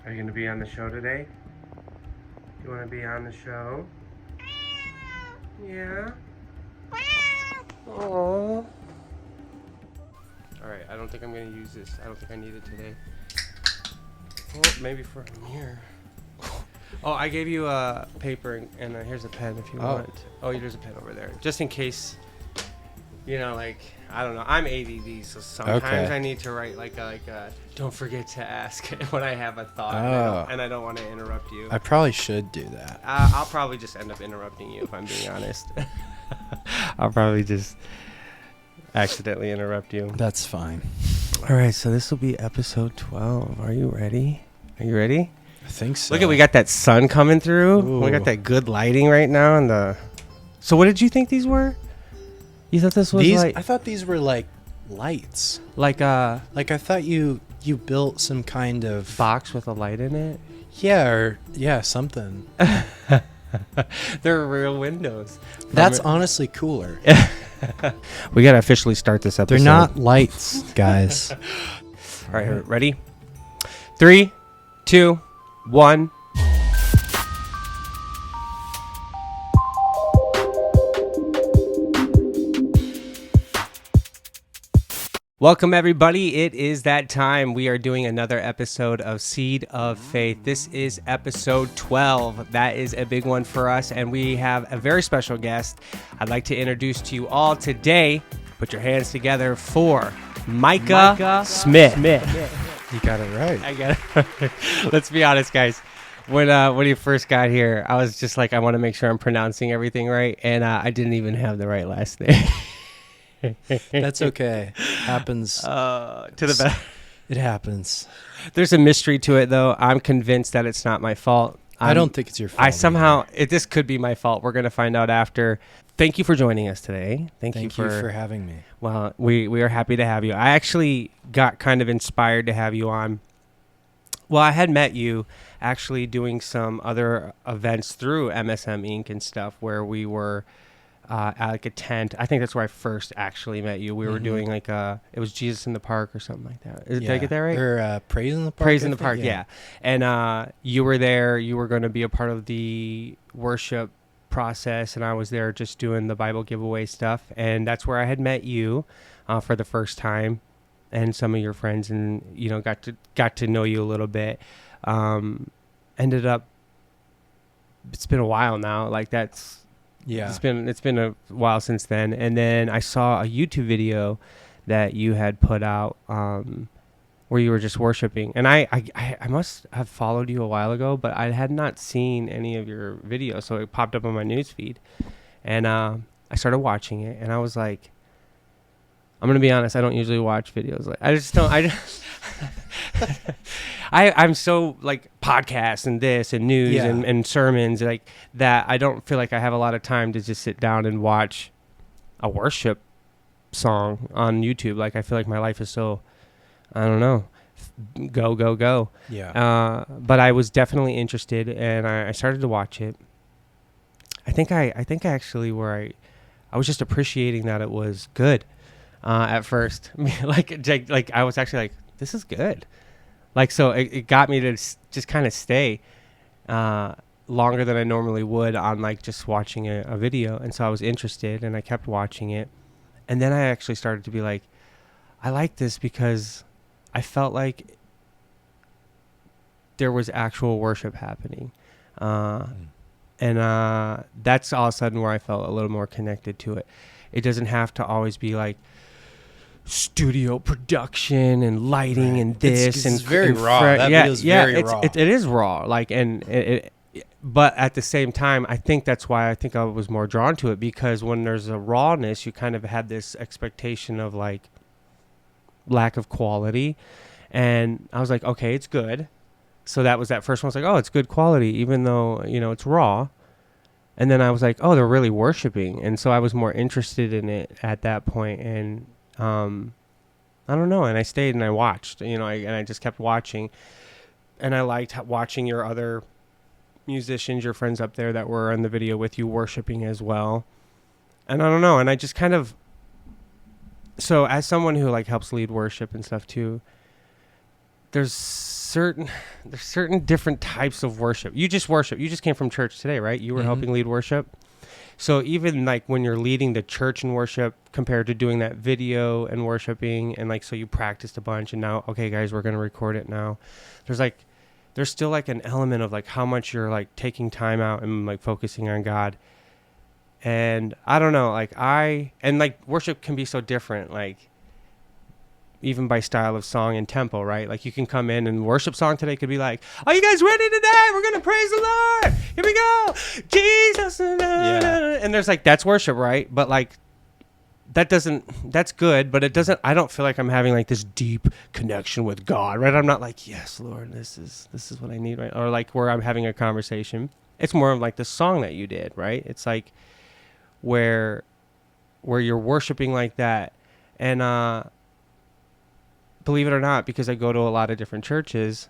Are you going to be on the show today? Do you want to be on the show? Yeah? Aww. Alright, I don't think I'm going to use this. I don't think I need it today. Well, maybe for a mirror. Oh, I gave you a paper and here's a pen if you want. Oh, there's a pen over there. Just in case, I don't know. I'm ADD, so sometimes I need to write like a don't forget to ask when I have a thought and I don't want to interrupt you. I probably should do that. I'll probably just end up interrupting you if I'm being honest. I'll probably just accidentally interrupt you. That's fine. All right, so this will be episode 12. Are you ready? I think so. Look we got that sun coming through. Ooh. We got that good lighting right now. So what did you think these were? You thought this was I thought these were like lights. Like I thought you built some kind of box with a light in it? Yeah, something. They're real windows. That's honestly cooler. We got to officially start this episode. They're not lights, guys. All right, ready? 3, 2, 1. Welcome, everybody. It is that time. We are doing another episode of Seed of Faith. This is episode 12. That is a big one for us, and we have a very special guest I'd like to introduce to you all today. Put your hands together for Micah Smith. You got it right. I got it. Let's be honest, guys. When you first got here, I was just like, I want to make sure I'm pronouncing everything right, and I didn't even have the right last name. That's okay. Happens. To the best. It happens. There's a mystery to it, though. I'm convinced that it's not my fault. I don't think it's your fault. This could be my fault. We're going to find out after. Thank you for joining us today. Thank you for having me. Well, we are happy to have you. I actually got kind of inspired to have you on. Well, I had met you actually doing some other events through MSMInk and stuff where we were at like a tent. I think that's where I first actually met you. We were doing like it was Jesus in the Park or something like that. Did I get that right? Or Praise in the Park. Praise in the Park, yeah. And you were there. You were going to be a part of the worship process, and I was there just doing the Bible giveaway stuff. And that's where I had met you for the first time, and some of your friends, and got to know you a little bit. Ended up, it's been a while now. Like that's. Yeah, it's been a while since then. And then I saw a YouTube video that you had put out where you were just worshiping. And I must have followed you a while ago, but I had not seen any of your videos. So it popped up on my newsfeed. And I started watching it. And I was like, I'm going to be honest, I don't usually watch videos. Like I just don't. I'm so like podcasts and this and news and sermons like that. I don't feel like I have a lot of time to just sit down and watch a worship song on YouTube. Like I feel like my life is so, I don't know, go. Yeah. But I was definitely interested, and I started to watch it. I think I actually I was just appreciating that it was good at first. like I was actually like, this is good. Like, so it got me to just kind of stay longer than I normally would on like just watching a video. And so I was interested, and I kept watching it. And then I actually started to be like, I like this because I felt like there was actual worship happening. And that's all of a sudden where I felt a little more connected to it. It doesn't have to always be like studio production and lighting and this. It's very raw. That video's very raw. It is raw. Like, but at the same time, I think that's why I think I was more drawn to it, because when there's a rawness, you kind of had this expectation of like lack of quality. And I was like, okay, it's good. So that was that first one. I was like, oh, it's good quality, even though, it's raw. And then I was like, oh, they're really worshiping. And so I was more interested in it at that point. And I don't know. And I stayed and I watched, and I just kept watching. And I liked watching your other musicians, your friends up there that were in the video with you worshiping as well. And I don't know. And I just kind of, so as someone who like helps lead worship and stuff too, there's certain different types of worship. You just worship. You just came from church today, right? You were helping lead worship. So even like when you're leading the church in worship compared to doing that video and worshiping, and like, so you practiced a bunch and now, okay, guys, we're going to record it now. There's still like an element of like how much you're like taking time out and like focusing on God. And I don't know, like worship can be so different, like even by style of song and tempo, right? Like you can come in and worship song today could be like, are you guys ready today? We're going to praise the Lord. Here we go. Jesus. And there's like, that's worship, right? But like, that's good, but I don't feel like I'm having like this deep connection with God, right? I'm not like, yes, Lord, this is what I need, right? Or like where I'm having a conversation. It's more of like the song that you did, right? It's like where you're worshiping like that. And, believe it or not, because I go to a lot of different churches,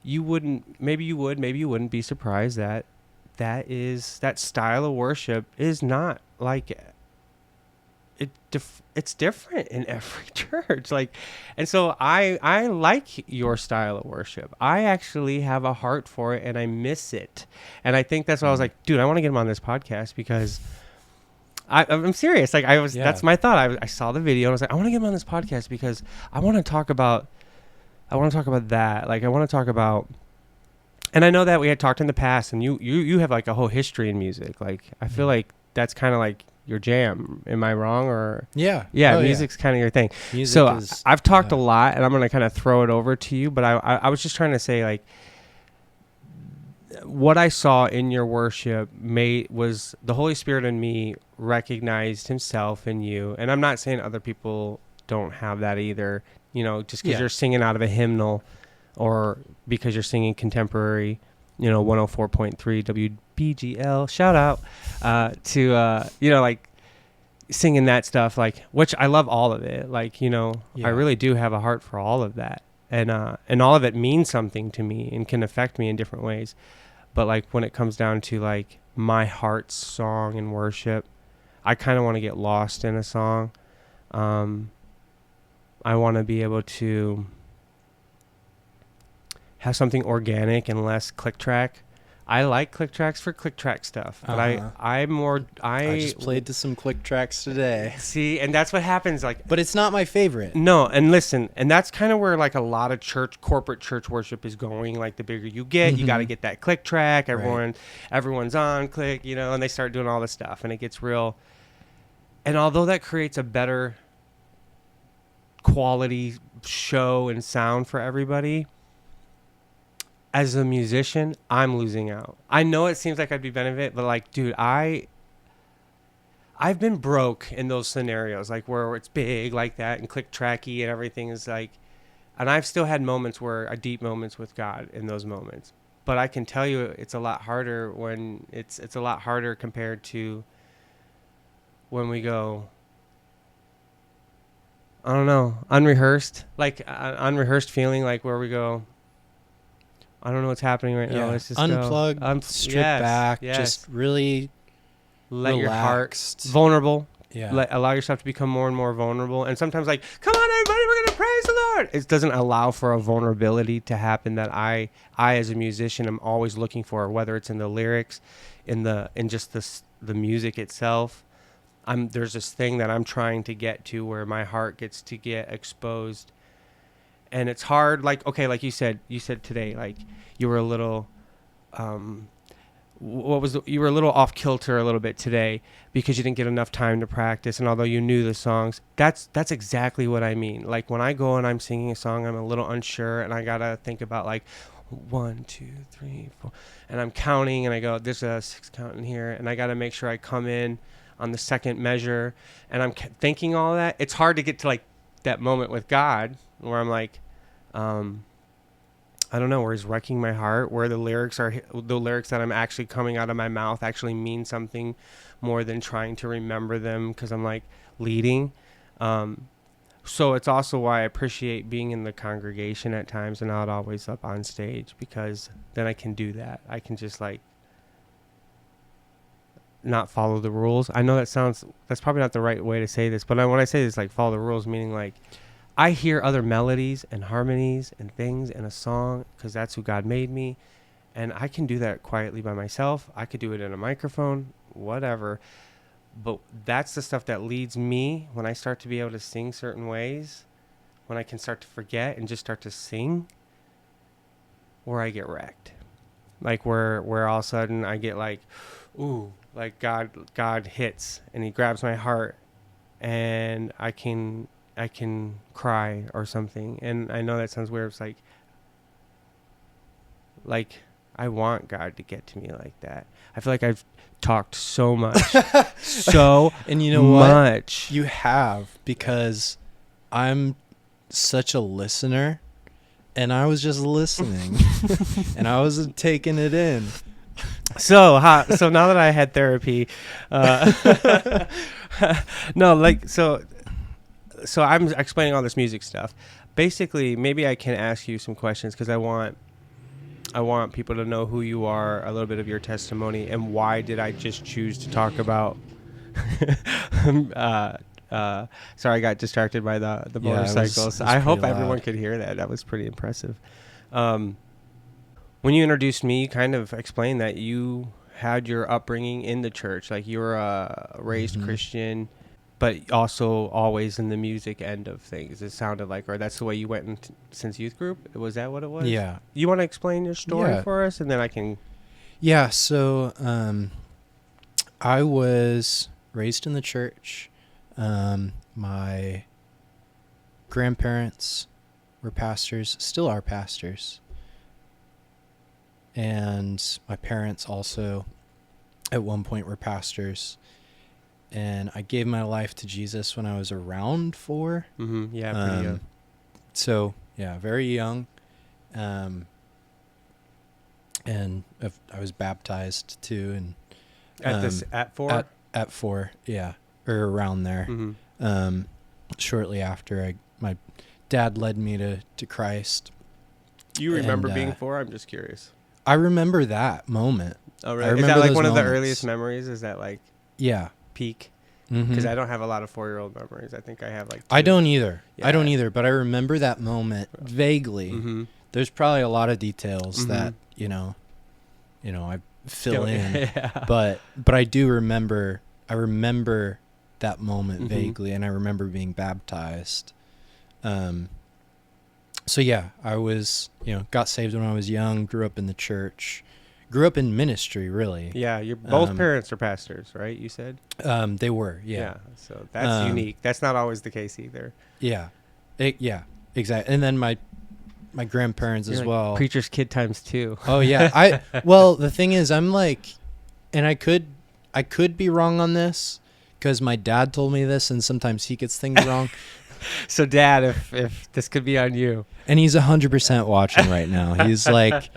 maybe you wouldn't be surprised that that style of worship is not like it's different in every church. Like, and so I like your style of worship. I actually have a heart for it and I miss it. And I think that's why I was like, dude, I want to get him on this podcast because I'm serious. Like that's my thought. I saw the video and I was like, I want to get him on this podcast because I want to talk about that. Like I want to talk about, and I know that we had talked in the past and you have like a whole history in music. Like I feel like that's kind of like your jam. Am I wrong? Or music's kind of your thing. I've talked a lot and I'm going to kind of throw it over to you, but I was just trying to say like, what I saw in your worship was the Holy Spirit in me recognized himself in you. And I'm not saying other people don't have that either, you know, just because you're singing out of a hymnal or because you're singing contemporary, you know, 104.3 WBGL, shout out to, you know, like singing that stuff, like, which I love all of it. Like, you know, I really do have a heart for all of that. And all of it means something to me and can affect me in different ways. But like when it comes down to like my heart's song and worship, I kind of want to get lost in a song. I want to be able to have something organic and less click track. I like click tracks for click track stuff, but I just played to some click tracks today. See, and that's what happens. Like, but it's not my favorite. No, and listen, and that's kind of where like a lot of corporate church worship is going. Like the bigger you get, you got to get that click track. Everyone's on click, you know, and they start doing all this stuff, and it gets real. And although that creates a better quality show and sound for everybody, as a musician, I'm losing out. I know it seems like I'd be benefit, but like, dude, I've been broke in those scenarios, like where it's big like that and click tracky and everything is like, and I've still had moments where deep moments with God in those moments. But I can tell you it's a lot harder when it's a lot harder compared to when we go, I don't know, unrehearsed, like unrehearsed feeling, like where we go, I don't know what's happening right now. Let's just unplug, strip back, just really let relaxed. Your heart vulnerable. Yeah. Allow yourself to become more and more vulnerable. And sometimes like, come on, everybody, we're going to praise the Lord. It doesn't allow for a vulnerability to happen that I as a musician am always looking for, whether it's in the lyrics, in just the music itself. There's this thing that I'm trying to get to where my heart gets to get exposed. And it's hard, like, okay, like you said today, like you were a little, you were a little off kilter a little bit today because you didn't get enough time to practice. And although you knew the songs, that's exactly what I mean. Like when I go and I'm singing a song, I'm a little unsure and I got to think about like 1, 2, 3, 4, and I'm counting and I go, there's a 6 count in here. And I got to make sure I come in on the second measure and I'm thinking all that. It's hard to get to like that moment with God where I'm like, I don't know, where he's wrecking my heart, where the lyrics that I'm actually coming out of my mouth actually mean something more than trying to remember them because I'm like leading. So it's also why I appreciate being in the congregation at times and not always up on stage, because then I can do that. I can just like not follow the rules. I know that's probably not the right way to say this, but when I say this, like follow the rules, meaning like I hear other melodies and harmonies and things in a song because that's who God made me. And I can do that quietly by myself. I could do it in a microphone, whatever. But that's the stuff that leads me when I start to be able to sing certain ways, when I can start to forget and just start to sing, where I get wrecked. Like where all of a sudden I get like, ooh, like God hits and he grabs my heart and I can cry or something. And I know that sounds weird. It's like I want God to get to me like that. I feel like I've talked so much, and you know much. What? You have, because I'm such a listener, and I was just listening, and I wasn't taking it in. So now that I had therapy, no, like so I'm explaining all this music stuff. Basically, maybe I can ask you some questions because I want people to know who you are, a little bit of your testimony, and why did I just choose to talk about sorry, I got distracted by the motorcycles. I hope everyone could hear that. That was pretty impressive. When you introduced me, you kind of explained that you had your upbringing in the church, like you were a raised Christian, but also always in the music end of things. It sounded like, or that's the way you went since youth group. Was that what it was? Yeah. You want to explain your story for us, and then I can. Yeah. So, I was raised in the church. My grandparents were pastors, still are pastors. And my parents also at one point were pastors. And I gave my life to Jesus when I was around 4. Mm-hmm. Yeah, pretty young. So, yeah, very young. And I was baptized too. And at 4? At 4, yeah, or around there. Mm-hmm. Shortly after, my dad led me to Christ. You remember being 4? I'm just curious. I remember that moment. Oh, really? Is that like one of the earliest memories? Is that like peak? Because I don't have a lot of 4-year-old memories. I think I have like 2. I don't either. Yeah. I don't either, but I remember that moment vaguely. Mm-hmm. There's probably a lot of details that, you know, I fill in. Yeah. But I do remember, that moment vaguely, and I remember being baptized. So yeah, I was, got saved when I was young, grew up in the church, grew up in ministry, really. Yeah, your both parents are pastors, right? You said? They were, yeah. Yeah, so that's unique. That's not always the case either. Yeah. Yeah, exactly. And then my grandparents You're as like well. Preacher's kid times 2. Oh yeah. Well, the thing is, I'm like, and I could be wrong on this because my dad told me this, and sometimes he gets things wrong. So Dad, if this could be on you. And he's 100% watching right now. He's like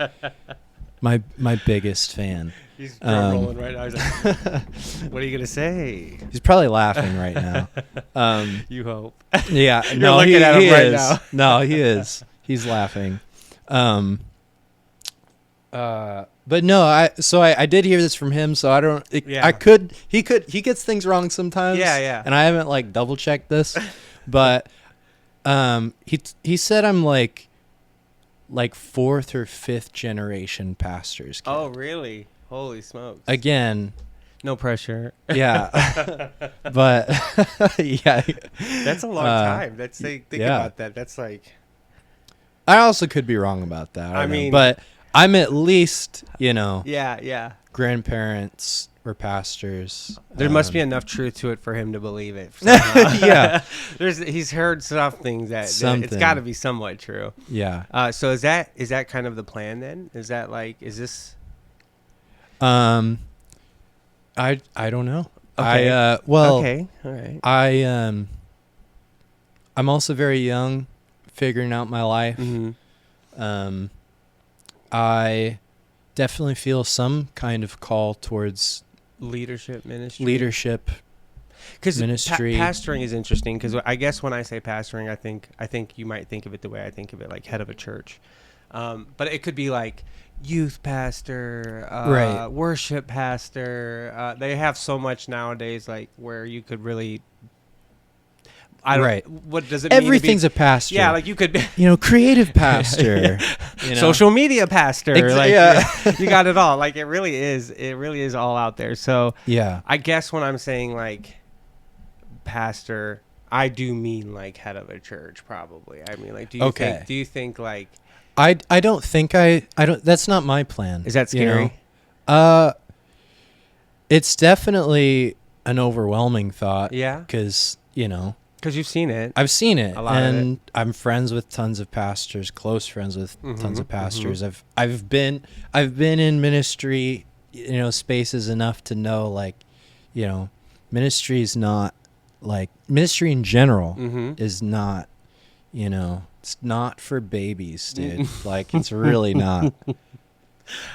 my biggest fan. He's drum rolling right now. He's like, what are you gonna say? He's probably laughing right now. You hope. Yeah. You're looking at him right now. No, he is. He's laughing. But no, I did hear this from him, so I don't. He gets things wrong sometimes. Yeah. And I haven't like double checked this, but he said I'm like 4th or 5th generation pastor's kid. Oh, really? Holy smokes. Again, no pressure. Yeah. But yeah. That's a long time. Think about that. That's like, I also could be wrong about that. I mean, but I'm at least, yeah. Grandparents were pastors. There must be enough truth to it for him to believe it. Yeah. He's heard something that it's got to be somewhat true. Yeah. So is that kind of the plan then? Is this? I don't know. Okay. Okay. All right. I'm also very young, figuring out my life. Mm-hmm. I definitely feel some kind of call towards leadership ministry. Because ministry. Pastoring is interesting because I guess when I say pastoring, I think you might think of it the way I think of it, like head of a church. But it could be like youth pastor, right. Worship pastor. They have so much nowadays, like where you could really. I don't. Right. What does it mean? Everything's a pastor. Yeah, like you could be. Creative pastor. Social media pastor. Yeah. You got it all. Like it really is all out there. So yeah. I guess when I'm saying like pastor, I do mean like head of a church probably. I mean like do you think like I don't think I don't that's not my plan. Is that scary? It's definitely an overwhelming thought. Yeah. Because you've seen it. I've seen it, a lot and of it. I'm friends with tons of pastors, close friends with tons of pastors. I've been in ministry, spaces enough to know, like, ministry is not like ministry in general is not, it's not for babies, dude. Like, it's really not.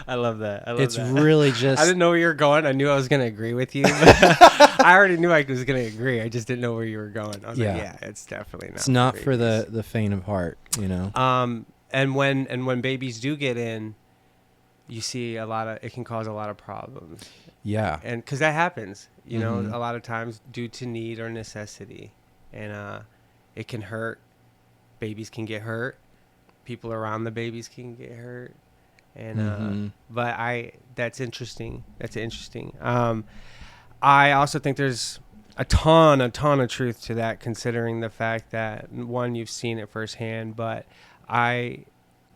I love that. It's really just. I didn't know where you were going. I knew I was going to agree with you. But I already knew I was going to agree. I just didn't know where you were going. I was like, yeah, it's definitely not. It's not for the faint of heart, And when babies do get in, you see it can cause a lot of problems. Yeah. And because that happens, a lot of times due to need or necessity, and it can hurt. Babies can get hurt. People around the babies can get hurt. And but that's interesting. That's interesting. I also think there's a ton of truth to that, considering the fact that one, you've seen it firsthand, but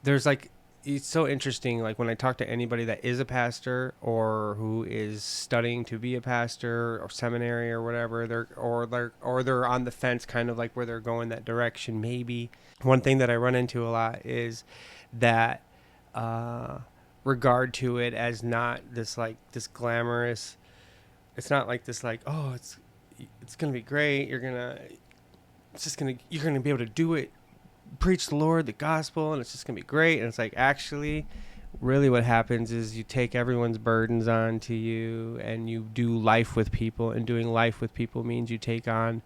there's like, it's so interesting. Like when I talk to anybody that is a pastor or who is studying to be a pastor or seminary or whatever, they're on the fence, kind of like where they're going that direction. Maybe one thing that I run into a lot is that regard to it as not this like this glamorous. It's not like this like, oh, it's gonna be great. You're gonna be able to do it, preach the Lord, the gospel, and it's just gonna be great. And it's like, actually, really what happens is you take everyone's burdens on to you and you do life with people, and doing life with people means you take on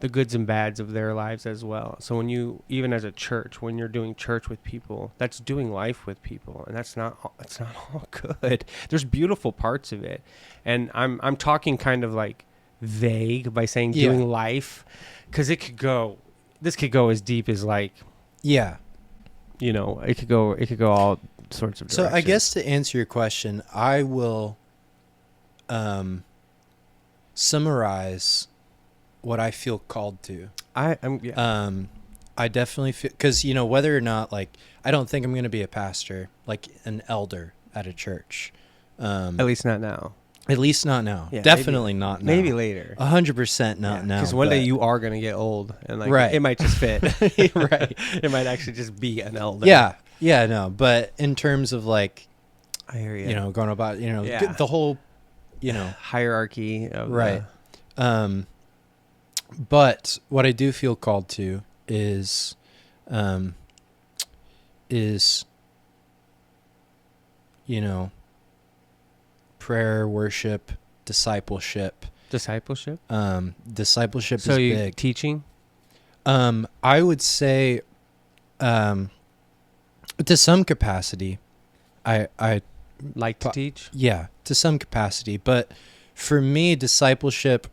the goods and bads of their lives as well. So when you, even as a church, when you're doing church with people, that's doing life with people, and it's not all good. There's beautiful parts of it, and I'm talking kind of like vague by saying doing life, because this could go as deep as like, it could go all sorts of directions. So I guess to answer your question, I will summarize what I feel called to. I definitely feel, because whether or not, like, I don't think I'm going to be a pastor, like an elder at a church. At least not now. Yeah, definitely not now. Maybe later. 100% not now. Because one day you are going to get old, and like it might just fit. Right. It might actually just be an elder. Yeah, no. But in terms of like, I hear you. Going about, the whole, hierarchy of right. But what I do feel called to is prayer, worship, discipleship. Discipleship? Discipleship so is you big. Teaching? I would say, to some capacity, I like to teach? Yeah, to some capacity. But for me, discipleship,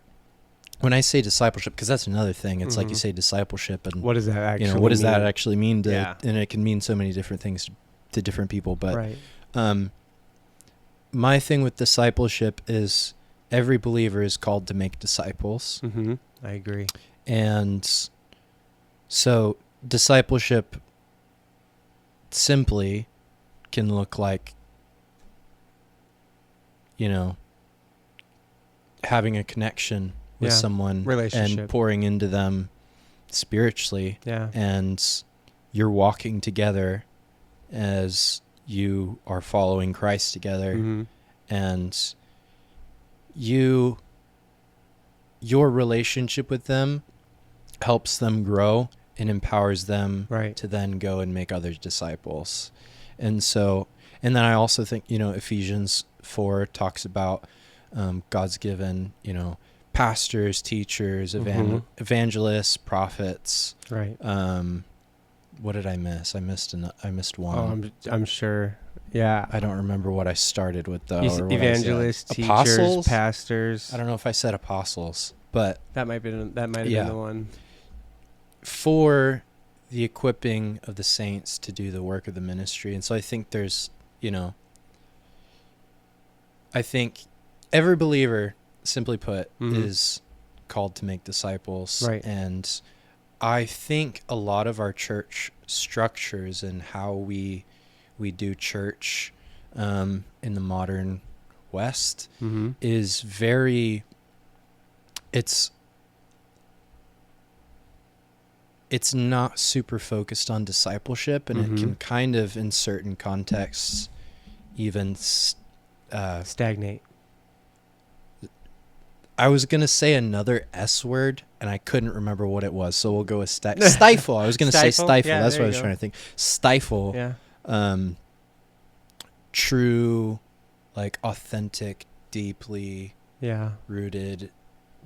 when I say discipleship, because that's another thing, it's like you say discipleship, and what does that actually mean? What does that actually mean to, and it can mean so many different things to different people. But my thing with discipleship is every believer is called to make disciples. I agree. And so discipleship simply can look like, having a connection with someone and pouring into them spiritually. Yeah. And you're walking together as you are following Christ together. And your relationship with them helps them grow and empowers them to then go and make other disciples. And then I also think, Ephesians 4 talks about God's given, pastors, teachers, evangelists, prophets. Right. What did I miss? I missed one. Oh, I'm sure. Yeah. I don't remember what I started with though. Evangelists, teachers, apostles? pastors. I don't know if I said apostles, but that might have been the one. For the equipping of the saints to do the work of the ministry. And so I think there's, I think every believer, simply put, is called to make disciples. Right. And I think a lot of our church structures and how we do church in the modern West is very, it's not super focused on discipleship, and it can kind of, in certain contexts, even stagnate. I was going to say another S word, and I couldn't remember what it was, so we'll go with stifle. I was going to say stifle. Yeah, that's what I was trying to think. Stifle. Yeah. True, like authentic, deeply rooted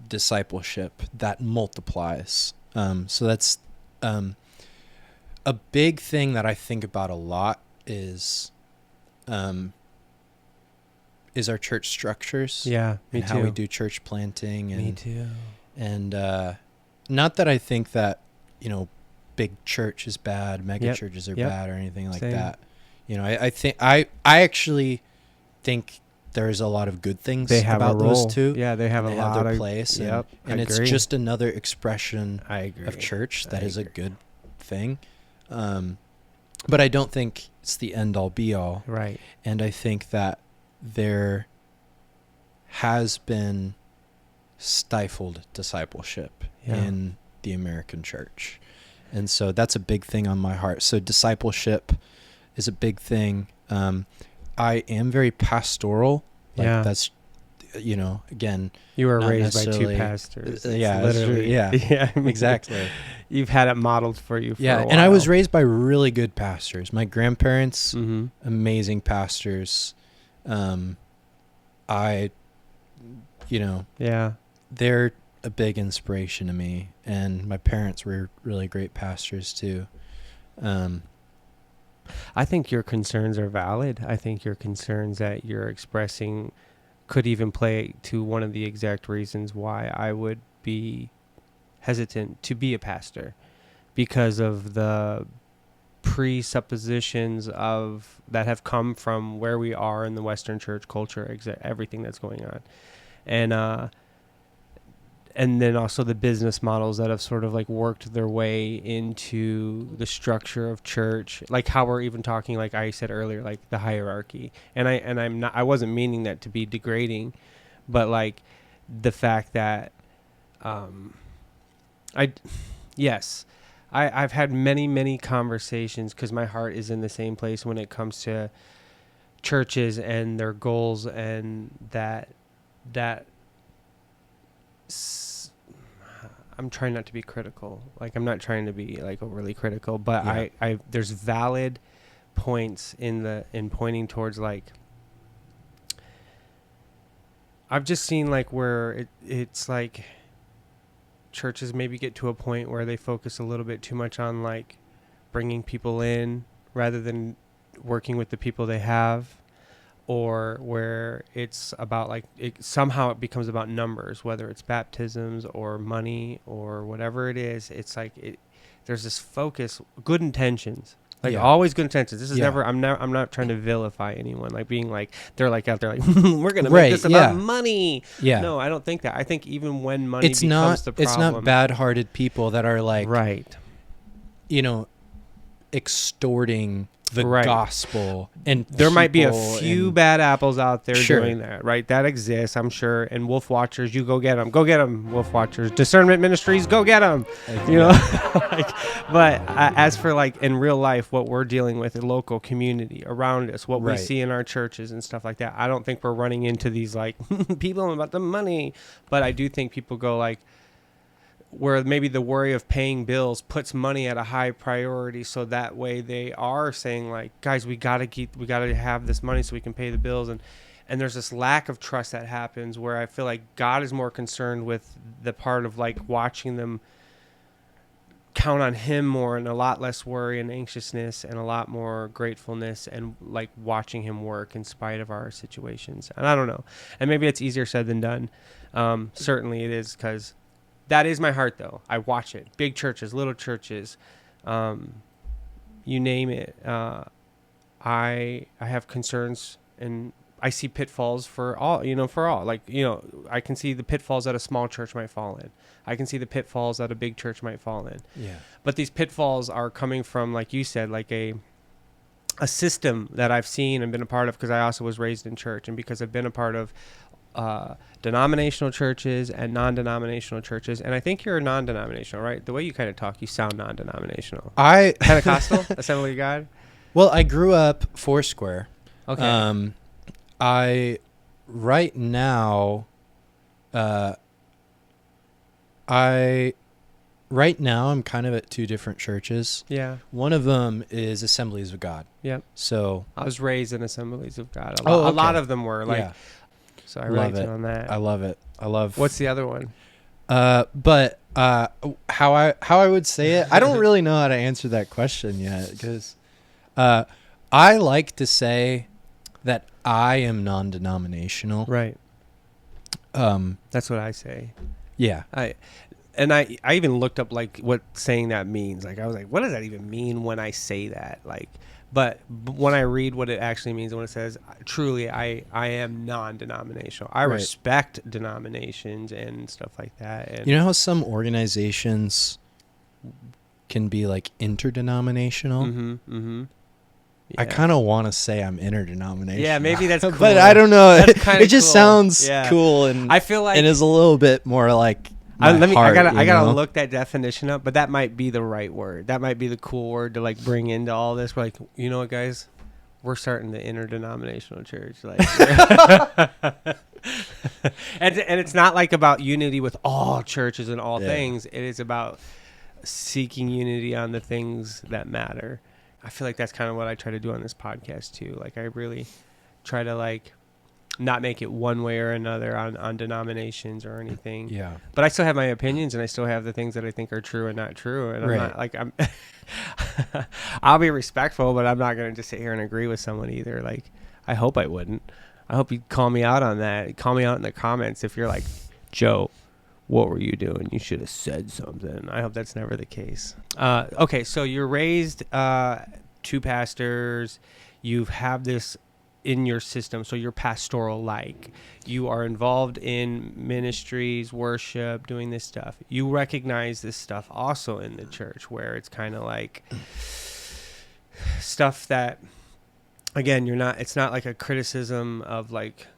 discipleship that multiplies. So that's a big thing that I think about a lot is our church structures. Yeah, me and too. How we do church planting. And, me too. And not that I think that, big church is bad, mega churches are bad or anything like that. I think I actually think there's a lot of good things about those two. Yeah, they have their place. And it's just another expression of church that is a good thing. But I don't think it's the end all be all. Right. And I think that there has been stifled discipleship in the American church. And so that's a big thing on my heart. So discipleship is a big thing. I am very pastoral. That's, again, you were raised by two pastors. Literally. Yeah, exactly. You've had it modeled for you for a while. And I was raised by really good pastors. My grandparents, amazing pastors. They're a big inspiration to me, and my parents were really great pastors too. I think your concerns are valid. I think your concerns that you're expressing could even play to one of the exact reasons why I would be hesitant to be a pastor, because of the presuppositions of that have come from where we are in the Western church culture, everything that's going on, and then also the business models that have sort of like worked their way into the structure of church, like how we're even talking, like I said earlier, like the hierarchy. And I wasn't meaning that to be degrading, but like the fact that I've had many conversations, because my heart is in the same place when it comes to churches and their goals, and that I'm trying not to be critical. Like, I'm not trying to be like overly critical, but I there's valid points in pointing towards, like, I've just seen like where it's like churches maybe get to a point where they focus a little bit too much on like bringing people in rather than working with the people they have, or where it's about like somehow it becomes about numbers, whether it's baptisms or money or whatever it is. It's like there's this focus, good intentions, like always good intentions. This is never. I'm not trying to vilify anyone, like being like they're like out there like we're gonna make this about money. Yeah. No, I don't think that. I think even when money becomes the problem, it's not bad-hearted people that are like extorting the gospel, and there might be a few bad apples out there doing that, right? That exists, I'm sure. And wolf watchers, you go get them, wolf watchers. Discernment ministries, go get them. But as for like in real life, what we're dealing with in local community around us, what we see in our churches and stuff like that, I don't think we're running into these like people about the money. But I do think people go like, where maybe the worry of paying bills puts money at a high priority, so that way they are saying like, guys, we gotta have this money so we can pay the bills, and there's this lack of trust that happens where I feel like God is more concerned with the part of like watching them count on him more, and a lot less worry and anxiousness and a lot more gratefulness, and like watching him work in spite of our situations. And I don't know, and maybe it's easier said than done. Certainly it is, because that is my heart, though. I watch it. Big churches, little churches, you name it. I have concerns, and I see pitfalls for all. Like, I can see the pitfalls that a small church might fall in. I can see the pitfalls that a big church might fall in. Yeah. But these pitfalls are coming from, like you said, like a system that I've seen and been a part of, because I also was raised in church, and because I've been a part of denominational churches and non-denominational churches. And I think you're non-denominational, right? The way you kind of talk, you sound non-denominational. Pentecostal, Assembly of God. Well, I grew up Foursquare. Okay. Right now I'm kind of at two different churches. Yeah. One of them is Assemblies of God. Yep. So I was raised in Assemblies of God. Okay. A lot of them were like. Yeah. So I relate to on that. I love it. What's the other one? But how I would say it, I don't really know how to answer that question yet, because I like to say that I am non-denominational. Right. That's what I say. Yeah. I even looked up like what saying that means. Like I was like, what does that even mean when I say that? Like, but when I read what it actually means, when it says truly I am non-denominational. I respect denominations and stuff like that. And you know how some organizations can be like interdenominational? Mm-hmm. Mm-hmm. Yeah. I kind of want to say I'm interdenominational. Yeah, maybe that's cool. But I don't know. It just cool. sounds cool, and I feel like it is a little bit more like I gotta look that definition up, but that might be the right word. That might be the cool word to like bring into all this. We're like, you know what, guys, we're starting the interdenominational church. Like, and it's not like about unity with all churches and all things. It is about seeking unity on the things that matter. I feel like that's kind of what I try to do on this podcast too. Like I really try to like not make it one way or another on denominations or anything. Yeah. But I still have my opinions, and I still have the things that I think are true and not true. And I'm not like I'll be respectful, but I'm not going to just sit here and agree with someone either. Like I hope I wouldn't. I hope you'd call me out on that. Call me out in the comments if you're like, Joe, what were you doing? You should have said something. I hope that's never the case. Okay, so you're raised two pastors. You have this in your system, so you're pastoral. Like you are involved in ministries, worship, doing this stuff. You recognize this stuff also in the church, where it's kind of like stuff that, again, it's not like a criticism of like,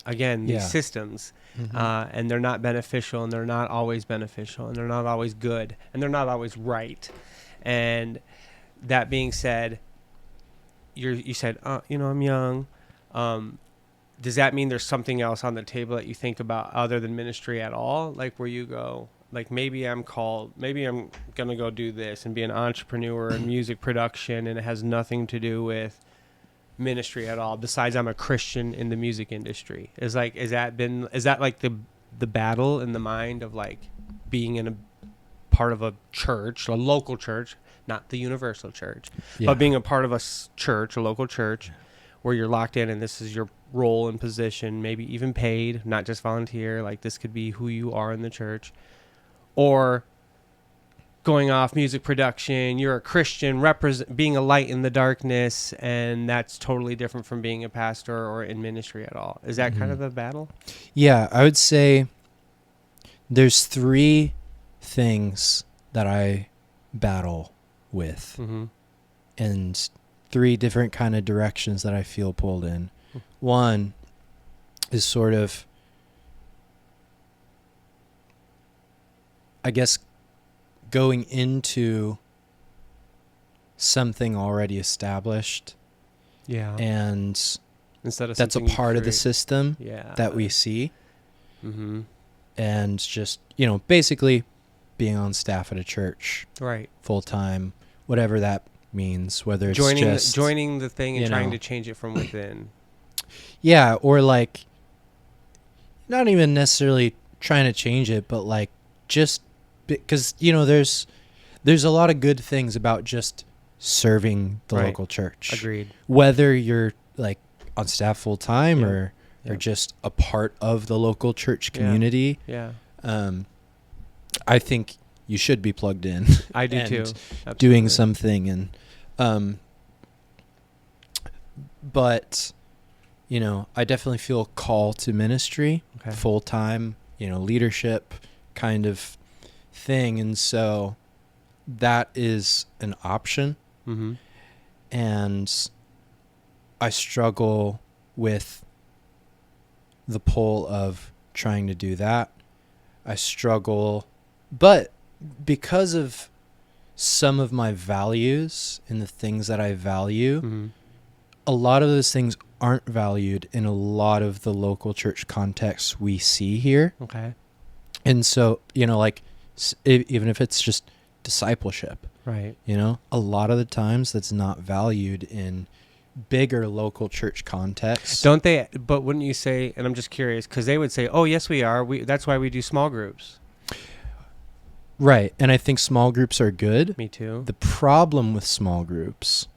again, these systems. Mm-hmm. And they're not beneficial, and they're not always beneficial, and they're not always good, and they're not always right. And that being said, you said, I'm young. Does that mean there's something else on the table that you think about other than ministry at all? Like where you go, like maybe I'm going to go do this and be an entrepreneur in music production, and it has nothing to do with ministry at all, besides I'm a Christian in the music industry. Is that like the battle in the mind of like being in a part of a church, a local church, not the universal church, but being a part of a church, a local church, where you're locked in and this is your role and position, maybe even paid, not just volunteer, like this could be who you are in the church, or going off music production, you're a Christian, being a light in the darkness, and that's totally different from being a pastor or in ministry at all. Is that kind of the battle? Yeah, I would say there's three things that I battle with, and three different kind of directions that I feel pulled in. One is sort of, I guess, going into something already established, and instead of that's a part of the system that we see, and just basically being on staff at a church, full time, whatever that means, whether it's joining the thing and trying to change it from within, or like not even necessarily trying to change it, but like just because there's a lot of good things about just serving the local church. Agreed. Whether you're like on staff full time or just a part of the local church community. I think you should be plugged in. I do too. Absolutely. Doing something. And but I definitely feel a call to ministry, full time, leadership kind of thing. And so that is an option. Mm-hmm. And I struggle with the pull of trying to do that. I struggle, but because of some of my values and the things that I value, a lot of those things aren't valued in a lot of the local church contexts we see here. Okay. And so, like, even if it's just discipleship, right? A lot of the times that's not valued in bigger local church contexts. Don't they? But wouldn't you say, and I'm just curious, because they would say, oh, yes, we are. That's why we do small groups. Right. And I think small groups are good. Me too. The problem with small groups,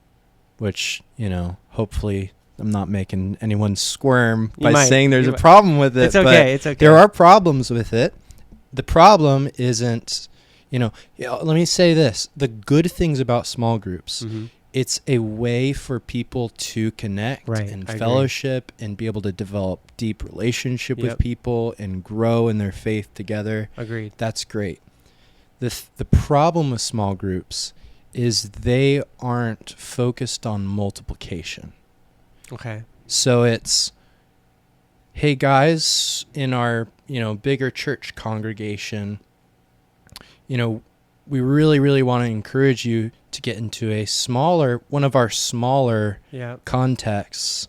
which, hopefully I'm not making anyone squirm by saying there's a problem with it. It's okay. It's okay. There are problems with it. The problem isn't, let me say this. The good things about small groups, it's a way for people to connect and fellowship and be able to develop deep relationship with people and grow in their faith together. Agreed. That's great. The problem with small groups is they aren't focused on multiplication. Okay. So it's, hey guys, in our, bigger church congregation, we really, really want to encourage you to get into one of our smaller contexts,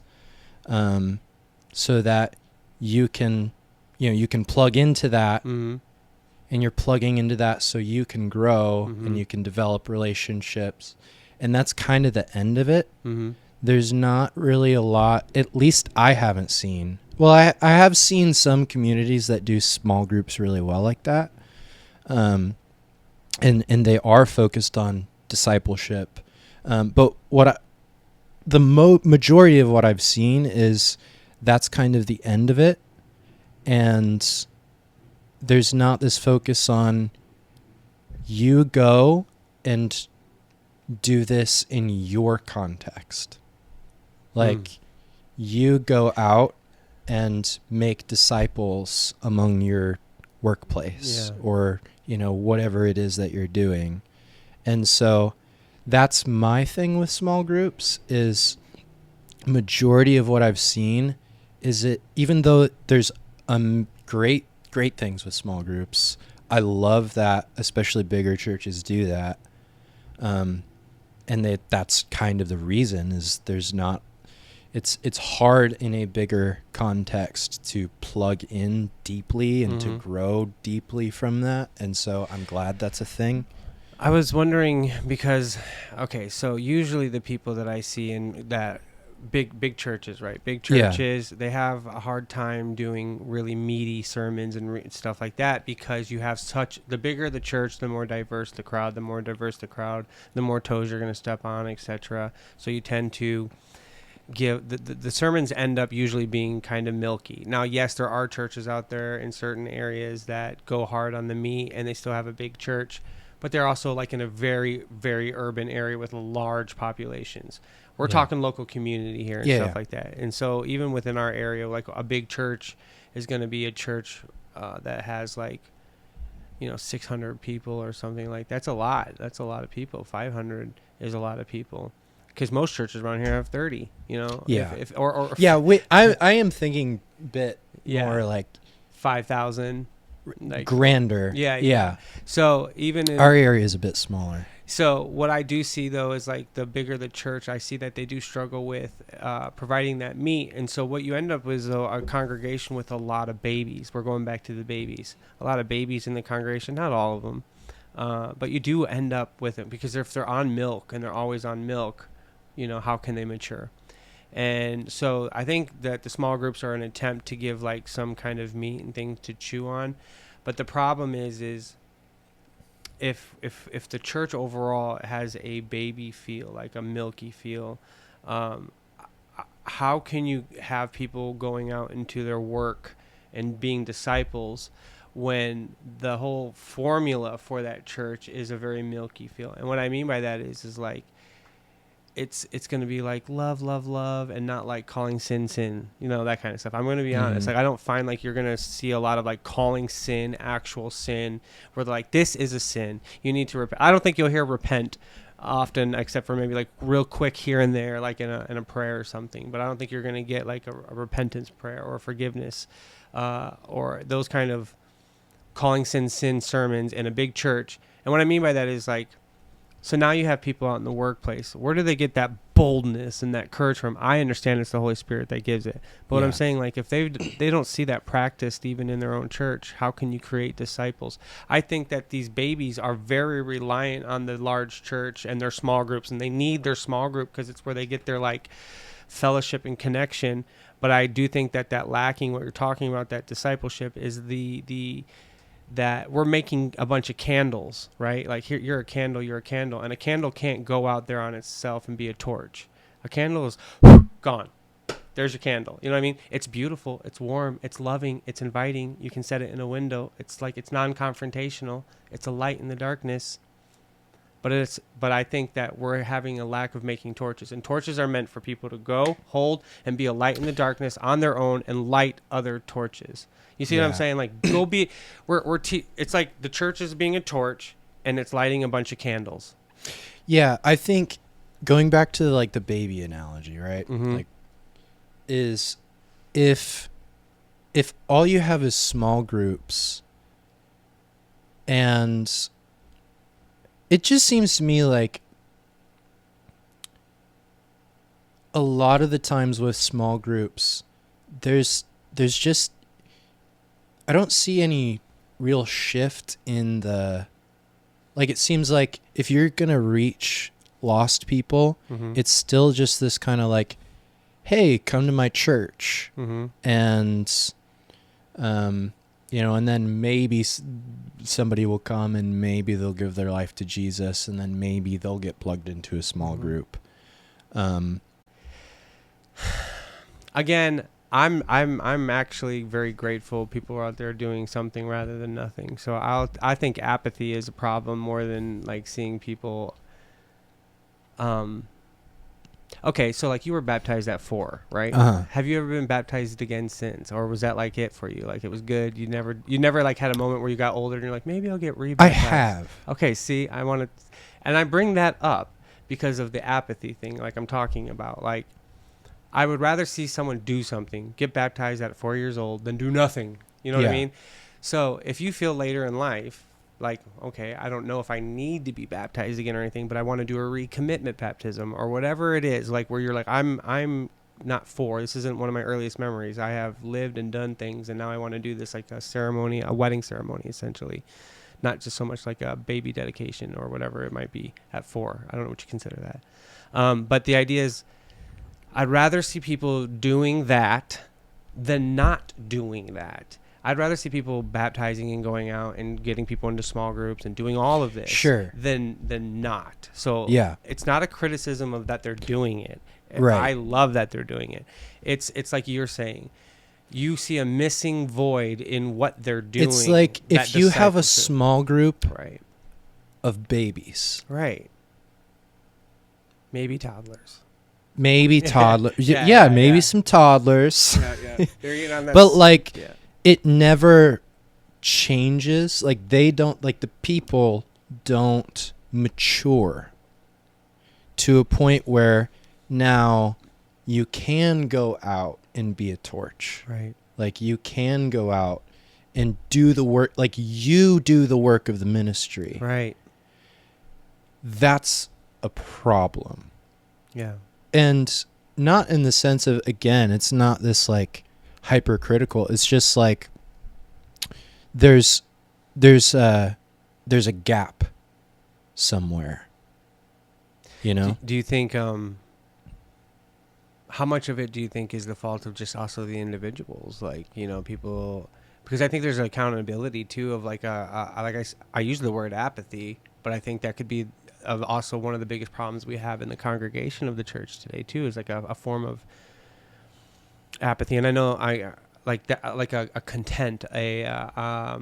so that you can plug into that. Mm-hmm. And you're plugging into that so you can grow and you can develop relationships. And that's kind of the end of it. Mm-hmm. There's not really a lot, at least I haven't seen. Well, I have seen some communities that do small groups really well like that. And they are focused on discipleship. But the majority of what I've seen is that's kind of the end of it. And there's not this focus on you go and do this in your context. Like you go out and make disciples among your workplace or, whatever it is that you're doing. And so that's my thing with small groups is majority of what I've seen is it, even though there's great things with small groups. I love that, especially bigger churches do that. And that's kind of the reason is there's not, it's hard in a bigger context to plug in deeply and to grow deeply from that. And so I'm glad that's a thing. I was wondering because, so usually the people that I see in that big churches, right? Big churches, they have a hard time doing really meaty sermons and stuff like that because you have the bigger the church, the more diverse the crowd, the more toes you're going to step on, etc. So you tend to give the sermons end up usually being kind of milky. Now, yes, there are churches out there in certain areas that go hard on the meat and they still have a big church, but they're also like in a very, very urban area with large populations. We're talking local community here and stuff like that. And so even within our area, like a big church is going to be a church that has 600 people or something like that. That's a lot. That's a lot of people. 500 is a lot of people. Because most churches around here have 30, Yeah. I am thinking more like 5,000. Grander. Yeah. So even our area is a bit smaller. So what I do see, though, is the bigger the church, I see that they do struggle with providing that meat. And so what you end up with is a congregation with a lot of babies. We're going back to the babies. A lot of babies in the congregation, not all of them. But you do end up with it because if they're on milk and they're always on milk, how can they mature? And so I think that the small groups are an attempt to give some kind of meat and thing to chew on. But the problem is if the church overall has a baby feel, like a milky feel, how can you have people going out into their work and being disciples when the whole formula for that church is a very milky feel. And what I mean by that is like, it's going to be like love, love, love, and not like calling sin, sin, that kind of stuff. I'm going to be honest. Like, I don't find like you're going to see a lot of like calling sin, actual sin, where they're like, this is a sin. You need to repent. I don't think you'll hear repent often, except for maybe like real quick here and there, like in a prayer or something. But I don't think you're going to get like a repentance prayer or forgiveness or those kind of calling sin, sin sermons in a big church. And what I mean by that is like, so now you have people out in the workplace. Where do they get that boldness and that courage from? I understand it's the Holy Spirit that gives it. But what I'm saying, like, if they don't see that practiced even in their own church, how can you create disciples? I think that these babies are very reliant on the large church and their small groups, and they need their small group because it's where they get their, like, fellowship and connection. But I do think that lacking, what you're talking about, that discipleship, is that we're making a bunch of candles, right? Like, here, you're a candle, and a candle can't go out there on itself and be a torch. A candle is gone. There's your candle. You know what I mean? It's beautiful, it's warm, it's loving, it's inviting. You can set it in a window. It's like, it's non-confrontational. It's a light in the darkness. But I think that we're having a lack of making torches, and torches are meant for people to go, hold, and be a light in the darkness on their own and light other torches. You see what I'm saying? Like, go be, it's like the church is being a torch and it's lighting a bunch of candles. Yeah. I think going back to like the baby analogy, right? Mm-hmm. Like, is if all you have is small groups, and it just seems to me like a lot of the times with small groups, there's just, I don't see any real shift in the, like, it seems like if you're going to reach lost people, it's still just this kind of like, hey, come to my church. And, and then maybe somebody will come and maybe they'll give their life to Jesus, and then maybe they'll get plugged into a small group. Again, I'm actually very grateful people are out there doing something rather than nothing. So I think apathy is a problem more than like seeing people. Okay, so like you were baptized at 4, right? Have you ever been baptized again since, or was that like it for you? Like it was good. You never like had a moment where you got older and you're like, maybe I'll get rebaptized. I have. Okay, see, I want to, and I bring that up because of the apathy thing, like I'm talking about. Like, I would rather see someone do something, get baptized at 4 years old, than do nothing. You know what I mean? So if you feel later in life, like, okay, I don't know if I need to be baptized again or anything, but I want to do a recommitment baptism or whatever it is, like where you're like, I'm not 4. This isn't one of my earliest memories. I have lived and done things, and now I want to do this like a ceremony, a wedding ceremony, essentially. Not just so much like a baby dedication or whatever it might be at 4. I don't know what you consider that. But the idea is, I'd rather see people doing that than not doing that. I'd rather see people baptizing and going out and getting people into small groups and doing all of this than not. So it's not a criticism of that they're doing it. Right. I love that they're doing it. It's like you're saying, you see a missing void in what they're doing. It's like if you have a small group of babies. Right. Maybe toddlers. Maybe toddlers. Maybe some toddlers. Yeah. They're getting on that. But like, it never changes. Like, they don't, like, the people don't mature to a point where now you can go out and be a torch. Right. Like, you can go out and do the work. Like, you do the work of the ministry. Right. That's a problem. Yeah. And not in the sense of, again, it's not this like hypercritical. It's just like there's a gap somewhere. You know? Do you think how much of it do you think is the fault of just also the individuals? Like, people, because I think there's an accountability too of like I use the word apathy, but I think that could be also one of the biggest problems we have in the congregation of the church today too, is like a form of apathy. And I know like that, like a content, I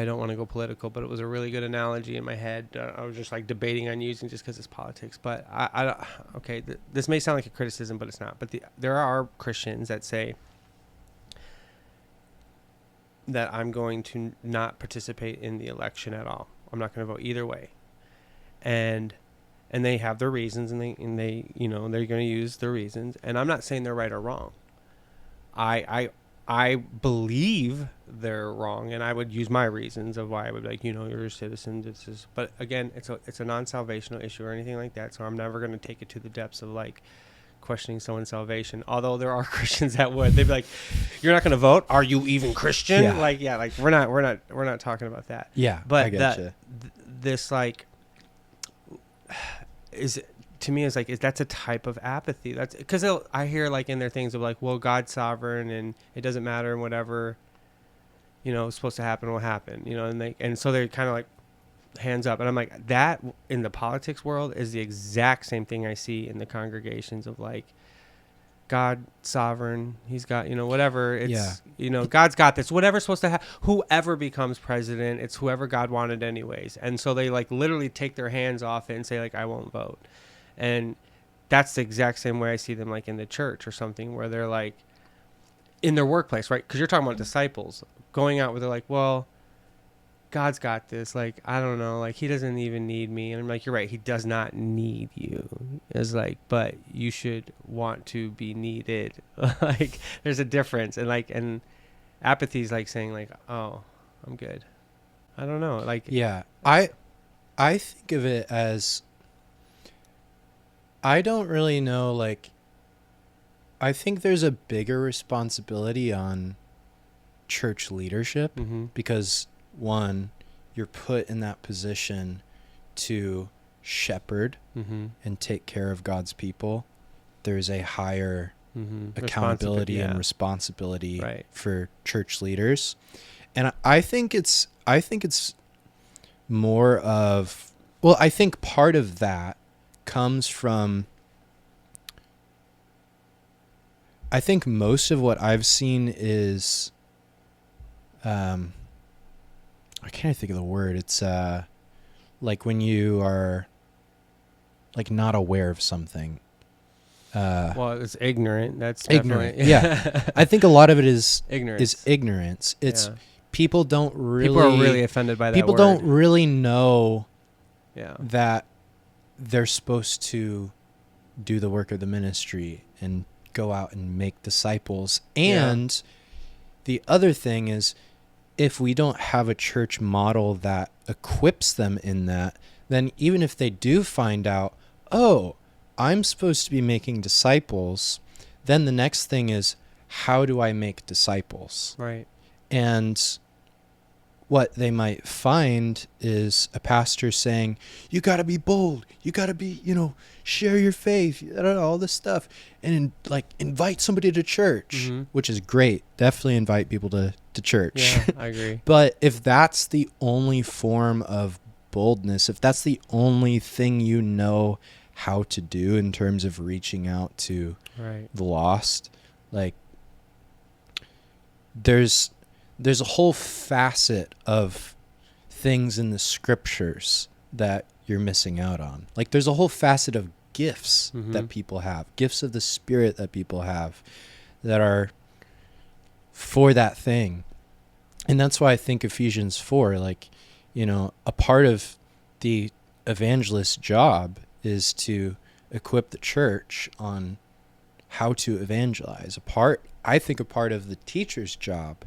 don't want to go political, but it was a really good analogy in my head. I was just like debating on using just because it's politics. But this may sound like a criticism, but it's not. But there are Christians that say that I'm going to not participate in the election at all. I'm not going to vote either way. And they have their reasons, and they they're going to use their reasons. And I'm not saying they're right or wrong. I believe they're wrong, and I would use my reasons of why I would be like, you're a citizen. But again, it's a non-salvational issue or anything like that. So I'm never going to take it to the depths of like questioning someone's salvation. Although there are Christians that would. They'd be like, "You're not going to vote? Are you even Christian?" Yeah. We're not talking about that. Yeah, but I get this like is. To me, it's like that's a type of apathy. That's because I hear like in their things of like, well, God's sovereign and it doesn't matter, and whatever is supposed to happen will happen. And so they're kind of like hands up, and I'm like, that in the politics world is the exact same thing I see in the congregations of like, God sovereign, He's got whatever. It's God's got this. Whatever's supposed to happen, whoever becomes president, it's whoever God wanted anyways. And so they like literally take their hands off it and say like, I won't vote. And that's the exact same way I see them like in the church or something, where they're like in their workplace, right? Because you're talking about disciples going out where they're like, well, God's got this. Like, I don't know, like He doesn't even need me. And I'm like, you're right. He does not need you. It's like, but you should want to be needed. Like there's a difference. And apathy is like saying like, oh, I'm good. I don't know. Like, yeah, I think of it as, I don't really know, like, I think there's a bigger responsibility on church leadership because, one, you're put in that position to shepherd and take care of God's people. There's a higher accountability and responsibility for church leaders. And I think it's more of, well, I think part of that comes from, I think most of what I've seen is, I can't think of the word. It's like when you are like not aware of something. Well, it's ignorant. That's ignorant. Yeah, I think a lot of it is ignorance. It's people don't really. People are really offended by that. People word. Don't really know. Yeah. That they're supposed to do the work of the ministry and go out and make disciples. And the other thing is, if we don't have a church model that equips them in that, then even if they do find out, oh, I'm supposed to be making disciples, then the next thing is, how do I make disciples? Right. And what they might find is a pastor saying, you got to be bold. You got to be, share your faith, all this stuff. And like invite somebody to church, which is great. Definitely invite people to church. Yeah, I agree. But if that's the only form of boldness, if that's the only thing you know how to do in terms of reaching out to the lost, like there's a whole facet of things in the scriptures that you're missing out on. Like there's a whole facet of gifts that people have, gifts of the Spirit that people have that are for that thing. And that's why I think Ephesians 4, like, a part of the evangelist's job is to equip the church on how to evangelize. I think a part of the teacher's job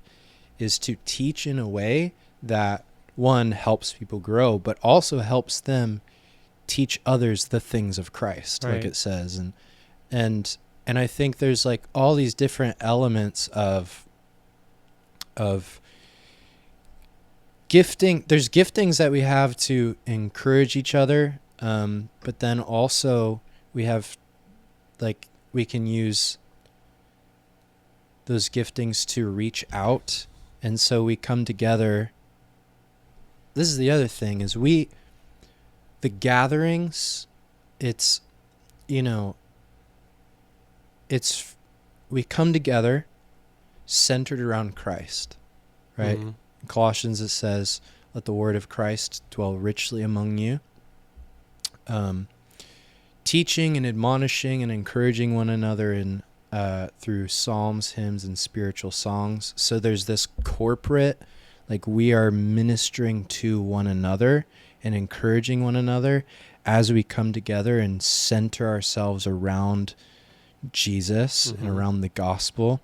is to teach in a way that, one, helps people grow, but also helps them teach others the things of Christ, like it says. And I think there's like all these different elements of gifting. There's giftings that we have to encourage each other, but then also we have, like, we can use those giftings to reach out. And so we come together. This is the other thing, is the gatherings, it's we come together centered around Christ, right? Mm-hmm. In Colossians it says, let the word of Christ dwell richly among you. Teaching and admonishing and encouraging one another in through psalms, hymns, and spiritual songs. So there's this corporate, like we are ministering to one another and encouraging one another as we come together and center ourselves around Jesus and around the gospel.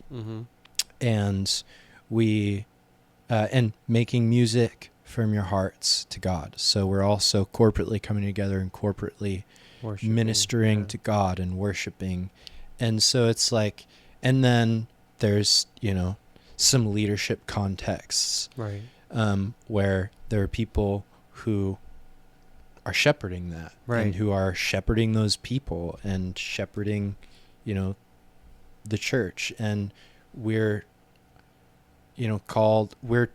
And we and making music from your hearts to God. So we're also corporately coming together and corporately ministering to God and worshiping. And so it's like, and then there's, some leadership contexts, right? Where there are people who are shepherding that, right, and who are shepherding those people and shepherding, the church. And we're, we're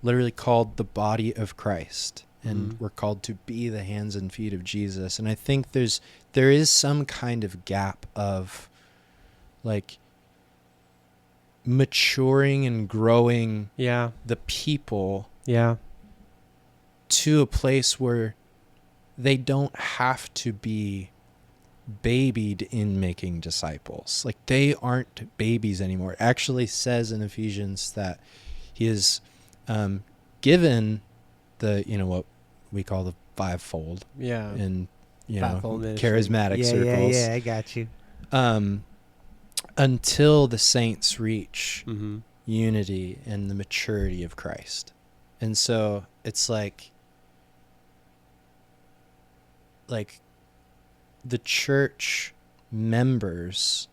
literally called the body of Christ, and we're called to be the hands and feet of Jesus. And I think there is some kind of gap of like maturing and growing the people to a place where they don't have to be babied in making disciples. Like they aren't babies anymore. It actually says in Ephesians that he is given the, what we call the fivefold in, charismatic circles. Yeah, I got you. Until the saints reach unity and the maturity of Christ. And so it's like the church members,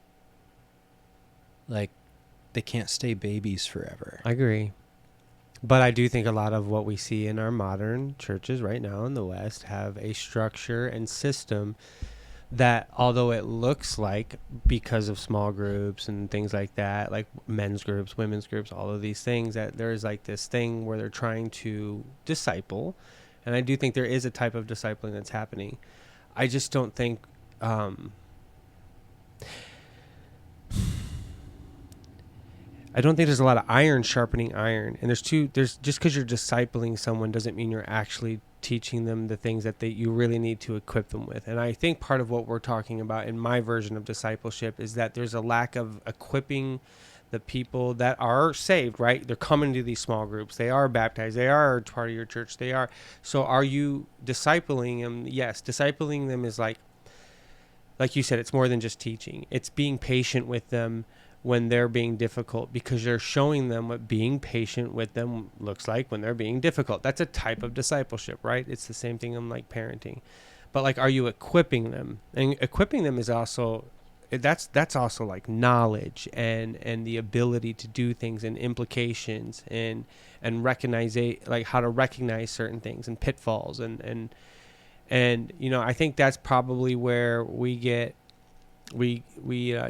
like they can't stay babies forever. I agree. But I do think a lot of what we see in our modern churches right now in the West have a structure and system that, although it looks like, because of small groups and things like that, like men's groups, women's groups, all of these things, that there's like this thing where they're trying to disciple. And I do think there is a type of discipling that's happening. I just don't think... I don't think there's a lot of iron sharpening iron. And there's just because you're discipling someone doesn't mean you're actually teaching them the things that you really need to equip them with. And I think part of what we're talking about in my version of discipleship is that there's a lack of equipping the people that are saved, right? They're coming to these small groups. They are baptized. They are part of your church. They are. So are you discipling them? Yes. Discipling them is like you said, it's more than just teaching. It's being patient with them when they're being difficult, because you're showing them what being patient with them looks like when they're being difficult. That's a type of discipleship, right? It's the same thing in like parenting. But like, are you equipping them? And equipping them is also, that's also like knowledge and the ability to do things and implications and recognize like how to recognize certain things and pitfalls and I think that's probably where we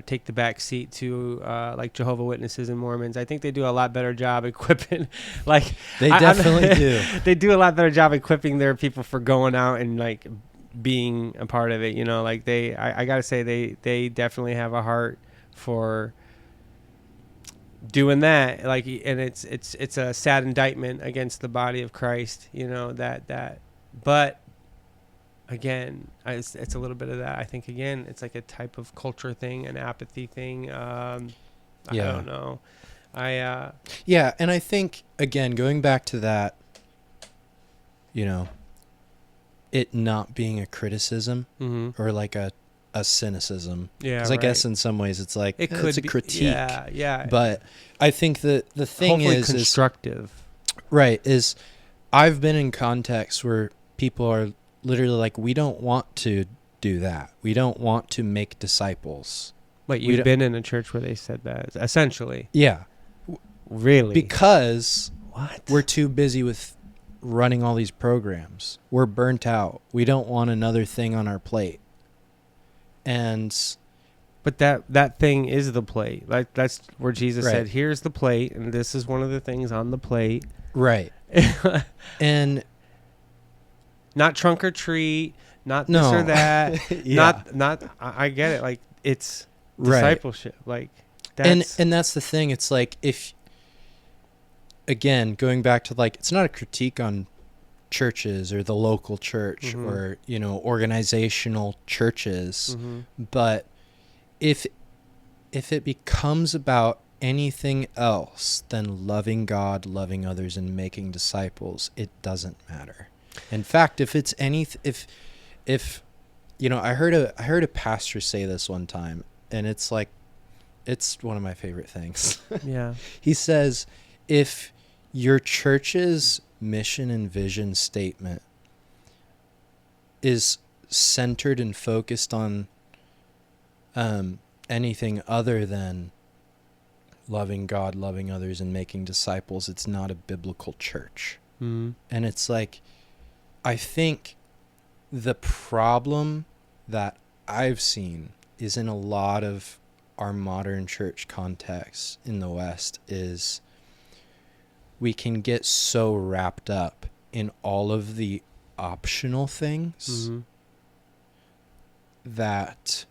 take the back seat to like Jehovah's Witnesses and Mormons. I think they do a lot better job equipping, like they definitely do. They do a lot better job equipping their people for going out and like being a part of it. Like I gotta say they definitely have a heart for doing that. Like, and it's a sad indictment against the body of Christ. But again, it's a little bit of that. I think, again, it's like a type of culture thing, an apathy thing. I don't know. Yeah, and I think, again, going back to that, it not being a criticism or like a cynicism. Yeah, because I guess in some ways it's like, it's a critique. Yeah. But I think that the thing is constructive. Right, is I've been in contexts where people are literally like, we don't want to do that. We don't want to make disciples. Wait, you've been in a church where they said that, essentially? Yeah. Really? Because we're too busy with running all these programs. We're burnt out. We don't want another thing on our plate. But that thing is the plate. Like, that's where Jesus said, here's the plate, and this is one of the things on the plate. Right. And not trunk or treat, not this or that. Not I get it. Like, it's discipleship. Like, And that's the thing. It's like, if, again, going back to like, it's not a critique on churches or the local church or, organizational churches, but if it becomes about anything else than loving God, loving others, and making disciples, it doesn't matter. In fact, if it's if I heard a pastor say this one time, and it's like, it's one of my favorite things. Yeah. He says, if your church's mission and vision statement is centered and focused on anything other than loving God, loving others, and making disciples, it's not a biblical church. And it's like, I think the problem that I've seen is in a lot of our modern church context in the West is we can get so wrapped up in all of the optional things that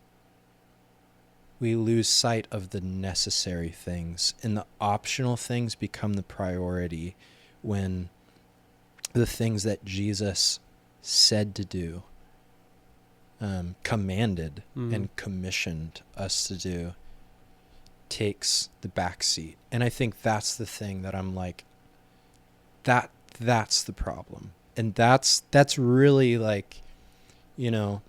we lose sight of the necessary things, and the optional things become the priority when the things that Jesus said to do, commanded and commissioned us to do, takes the back seat. And I think that's the thing that I'm like, that's the problem. And that's really like, because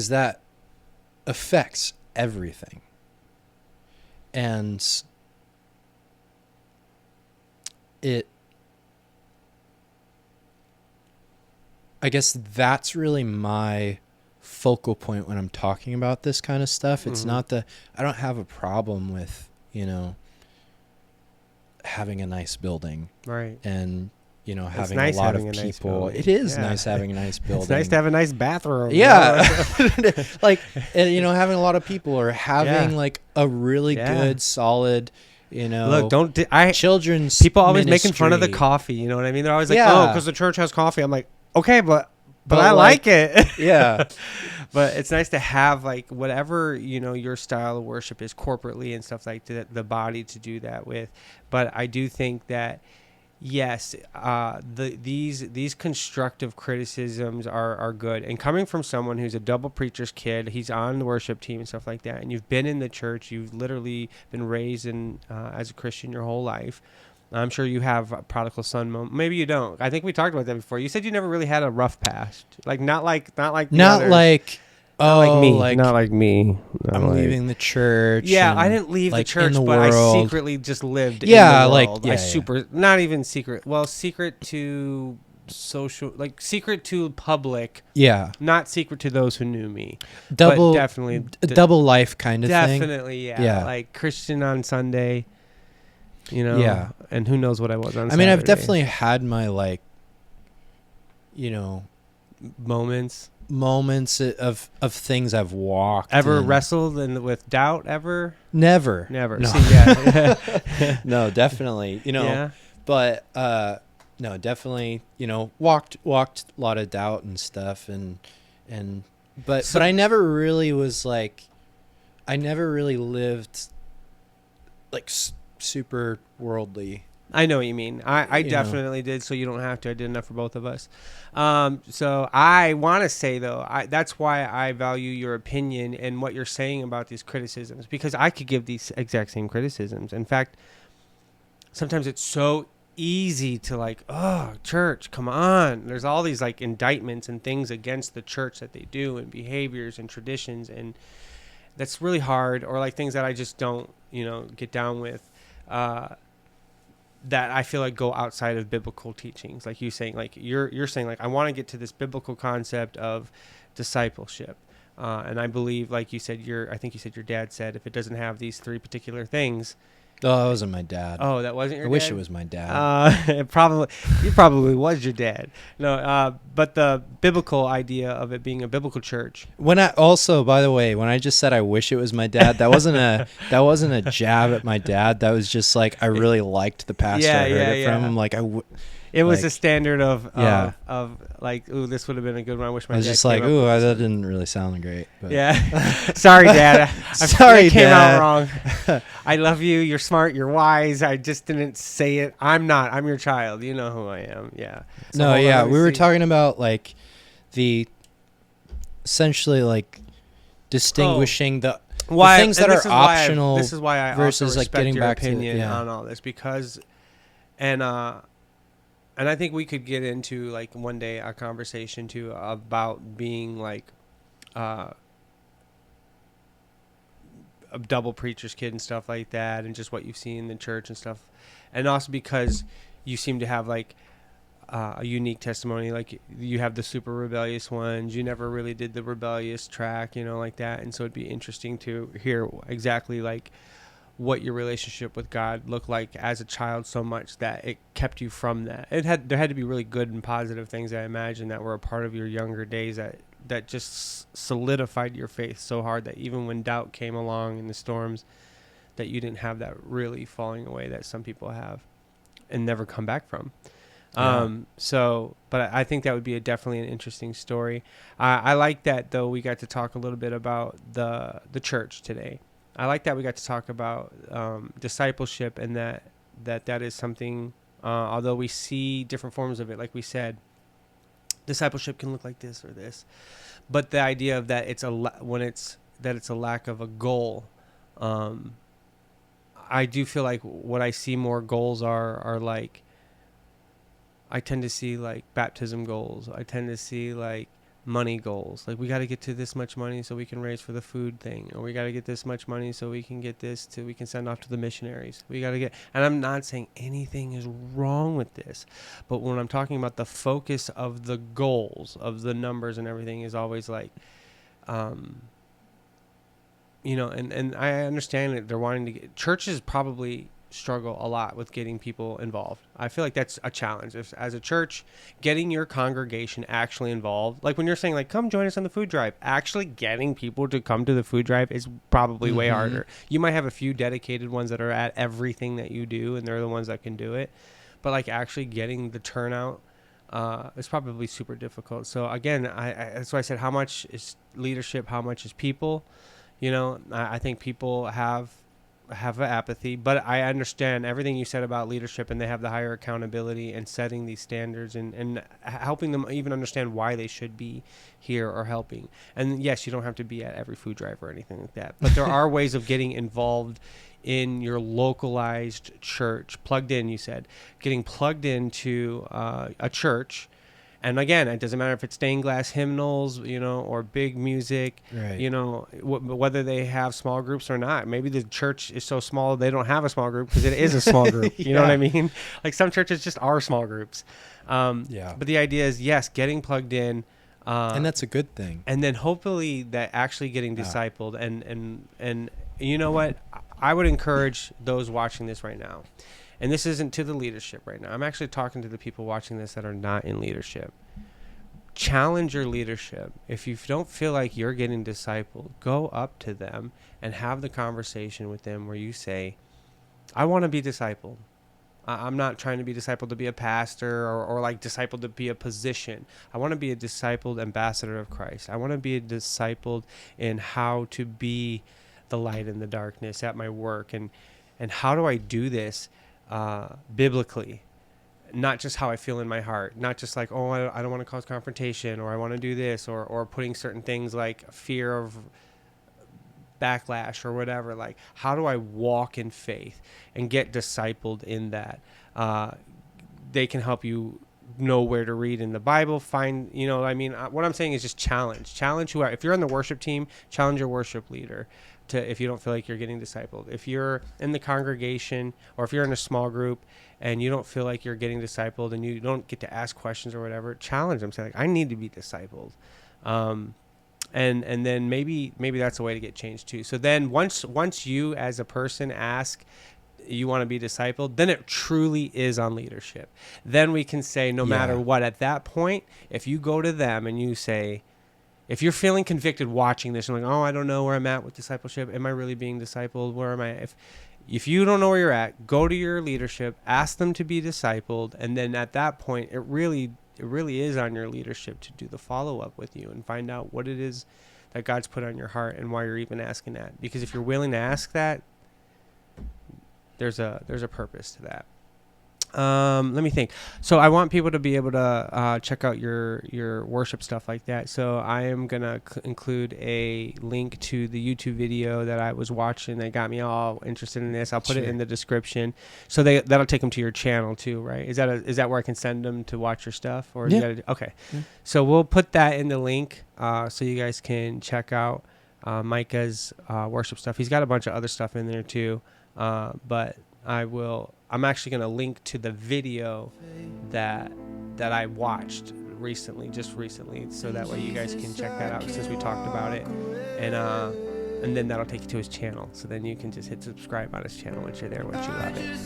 that affects everything. And I guess that's really my focal point when I'm talking about this kind of stuff. It's not I don't have a problem with, having a nice building. Right. And, having a lot of people. It is nice having a nice building. It's nice to have a nice bathroom. Yeah. Like, and, having a lot of people, or having like a really good, solid, look, children's people always ministry. making fun of the coffee. You know what I mean? They're always like, oh, because the church has coffee. I'm like, okay, but I like it. Yeah. But it's nice to have like whatever, your style of worship is corporately and stuff like that, the body to do that with. But I do think that, yes, these constructive criticisms are good. And coming from someone who's a double preacher's kid, he's on the worship team and stuff like that, and you've been in the church, you've literally been raised as a Christian your whole life. I'm sure you have a prodigal son moment. Maybe you don't. I think we talked about that before. You said you never really had a rough past. Like not like me. Not like me. I'm leaving the church. Yeah, I didn't leave the church, but I secretly just lived in the world. Not even secret. Well, secret to social, like secret to public. Yeah. Not secret to those who knew me. Double, but definitely. Double life kind of thing. Definitely, yeah. Like Christian on Sunday. Yeah. And who knows what I was on Saturday. I mean, I've definitely had my moments of things I've walked. Ever wrestled with doubt ever? Never. No. See, yeah. No, definitely. But no, definitely, walked a lot of doubt and stuff but I never really was like, I never really lived like super worldly. I know what you mean. I definitely did, so you don't have to. I did enough for both of us. So I want to say, though, that's why I value your opinion and what you're saying about these criticisms, because I could give these exact same criticisms. In fact, sometimes it's so easy to like, oh, church, come on. There's all these like indictments and things against the church that they do, and behaviors and traditions, and that's really hard, or like things that I just don't, get down with. That I feel like go outside of biblical teachings, like you saying, like you're saying, like I want to get to this biblical concept of discipleship, and I believe, like you said, I think you said your dad said, if it doesn't have these three particular things. Oh, that wasn't my dad. Oh, that wasn't your dad? I wish it was my dad. It probably was your dad. No, but the biblical idea of it being a biblical church. By the way, when I just said I wish it was my dad, that wasn't a jab at my dad. That was just like, I really liked the pastor I heard it from. I'm like, It was a standard of like, ooh, this would have been a good one. I wish my dad just like, ooh, that didn't really sound great. But. Yeah. Sorry, Dad. Sorry, I came Dad. out wrong. I love you. You're smart. You're wise. I just didn't say it. I'm not. I'm your child. You know who I am. Yeah. So no, yeah. We were talking about like essentially like distinguishing the things that are optional. This is why I versus like getting your back opinion to on all this, because, and I think we could get into like one day a conversation too about being like a double preacher's kid and stuff like that, and just what you've seen in the church and stuff, and also because you seem to have like a unique testimony. Like you have the super rebellious ones. You never really did the rebellious track, like that. And so it'd be interesting to hear exactly like what your relationship with God looked like as a child, so much that it kept you from that. There had to be really good and positive things, I imagine, that were a part of your younger days that just solidified your faith so hard that even when doubt came along in the storms, that you didn't have that really falling away that some people have and never come back from. But I think that would be definitely an interesting story. I like that, though, we got to talk a little bit about the church today. I like that we got to talk about discipleship, and that is something, although we see different forms of it, like we said, discipleship can look like this or this, but the idea of that it's a lack of a goal. I do feel like what I see more goals are like, I tend to see like baptism goals. I tend to see like money goals. Like we got to get to this much money so we can raise for the food thing, or we got to get this much money so we can get this we can send off to the missionaries. And I'm not saying anything is wrong with this, but when I'm talking about the focus of the goals, of the numbers and everything, is always like, and I understand that they're wanting to get, churches probably struggle a lot with getting people involved. I feel like that's a challenge. As a church, getting your congregation actually involved, like when you're saying like, come join us on the food drive, actually getting people to come to the food drive is probably way harder. You might have a few dedicated ones that are at everything that you do, and they're the ones that can do it, but like actually getting the turnout is probably super difficult. So again, that's why I said, how much is leadership, how much is people? I think people have an apathy, but I understand everything you said about leadership, and they have the higher accountability and setting these standards and helping them even understand why they should be here or helping. And yes, you don't have to be at every food drive or anything like that, but there are ways of getting involved in your localized church. Plugged in, you said, getting plugged into a church. And again, it doesn't matter if it's stained glass hymnals, or big music, right. Whether they have small groups or not. Maybe the church is so small they don't have a small group because it is a small group. You know what I mean? Like some churches just are small groups. But the idea is, yes, getting plugged in. And that's a good thing. And then hopefully that actually getting discipled. And you know what? I would encourage those watching this right now. And this isn't to the leadership right now. I'm actually talking to the people watching this that are not in leadership. Challenge your leadership. If you don't feel like you're getting discipled, go up to them and have the conversation with them where you say, I want to be discipled. I'm not trying to be discipled to be a pastor or like discipled to be a position. I want to be a discipled ambassador of Christ. I want to be a discipled in how to be the light in the darkness at my work. And how do I do this biblically? Not just how I feel in my heart, not just like, oh, I don't want to cause confrontation, or I want to do this, or putting certain things like fear of backlash or whatever. Like, how do I walk in faith and get discipled in that? They can help you know where to read in the Bible, find, what I'm saying is just challenge whoever. If you're on the worship team, challenge your worship leader if you don't feel like you're getting discipled. If you're in the congregation, or if you're in a small group and you don't feel like you're getting discipled and you don't get to ask questions or whatever, challenge them. Say like, I need to be discipled. And then maybe that's a way to get changed too. So then once you as a person ask, you want to be discipled, then it truly is on leadership. Then we can say, no matter what, at that point, if you go to them and you say, if you're feeling convicted watching this and like, oh, I don't know where I'm at with discipleship. Am I really being discipled? Where am I? If if you don't know where you're at, go to your leadership, ask them to be discipled, and then at that point, it really is on your leadership to do the follow-up with you and find out what it is that God's put on your heart and why you're even asking that. Because if you're willing to ask that, there's a purpose to that. Let me think. So I want people to be able to check out your worship stuff like that. So I am gonna include a link to the YouTube video that I was watching that got me all interested in this. I'll put it in the description. So that'll take them to your channel too, right? Is that where I can send them to watch your stuff? Or okay. Yeah. So we'll put that in the link so you guys can check out Micah's worship stuff. He's got a bunch of other stuff in there too, but I'm actually going to link to the video that I watched recently, so that way you guys can check that out since we talked about it, and then that'll take you to his channel. So then you can just hit subscribe on his channel once you're there, once you love it.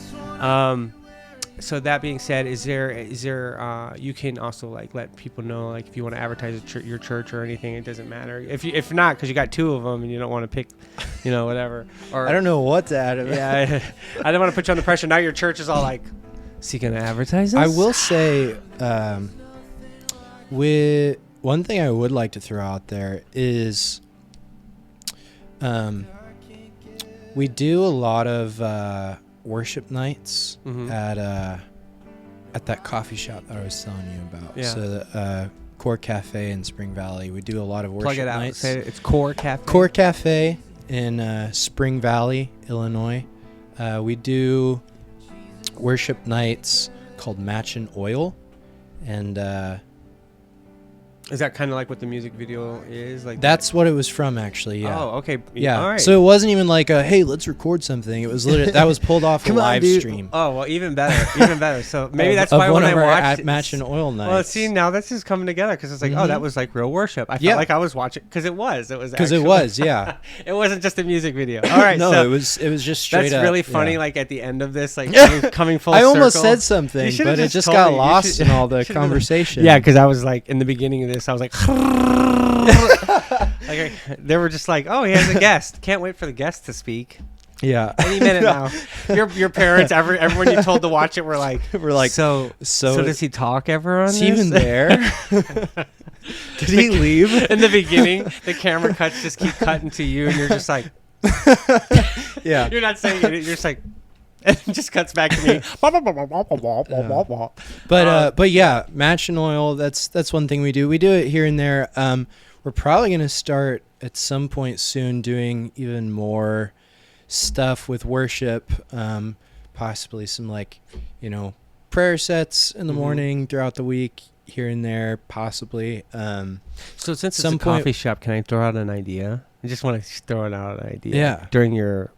So that being said, is there you can also like let people know, like if you want to advertise your church or anything, it doesn't matter. If not, because you got 2 of them and you don't want to pick, whatever. Or I don't know what to add. Yeah, I don't want to put you under pressure. Now your church is all like, is he going to advertise this? I will say, with one thing I would like to throw out there is, we do a lot of worship nights at that coffee shop that I was telling you about. Yeah. So the Core Cafe in Spring Valley. We do a lot of worship Plug it out. nights. Say it. It's Core Cafe. Core Cafe in Spring Valley, Illinois. We do worship nights called Match and Oil, and is that kind of like what the music video is? Like that's what it was from, actually. Yeah. Oh, okay. Yeah. All right. So it wasn't even like a, hey, let's record something. It was literally that was pulled off a live stream. Oh, well, even better. Even better. So maybe that's why when I watched Match and Oil nights. Well, see, now this is coming together because it's like, oh, that was like real worship. I felt like I was watching because it was. Because it was, yeah. It wasn't just a music video. All right. No, so it was just straight up. That's really funny. Like at the end of this, like coming full I circle. almost said something, but it just got lost in all the conversation. Yeah, because I was like in the beginning of this, I was like. Like they were just like, oh, he has a guest. Can't wait for the guest to speak. Yeah, any minute now. Your parents, everyone you told to watch it, were like, so does he talk ever on is this? He even there? Did he leave? In the beginning, the camera cuts just keep cutting to you, and you're just like, yeah. You're not saying it. You're just like. It just cuts back to me. But yeah, Match and Oil. That's one thing we do. We do it here and there. We're probably going to start at some point soon doing even more stuff with worship. Possibly some prayer sets in the morning throughout the week here and there. Possibly. So since it's a coffee shop, can I throw out an idea? I just want to throw out an idea. Yeah. During your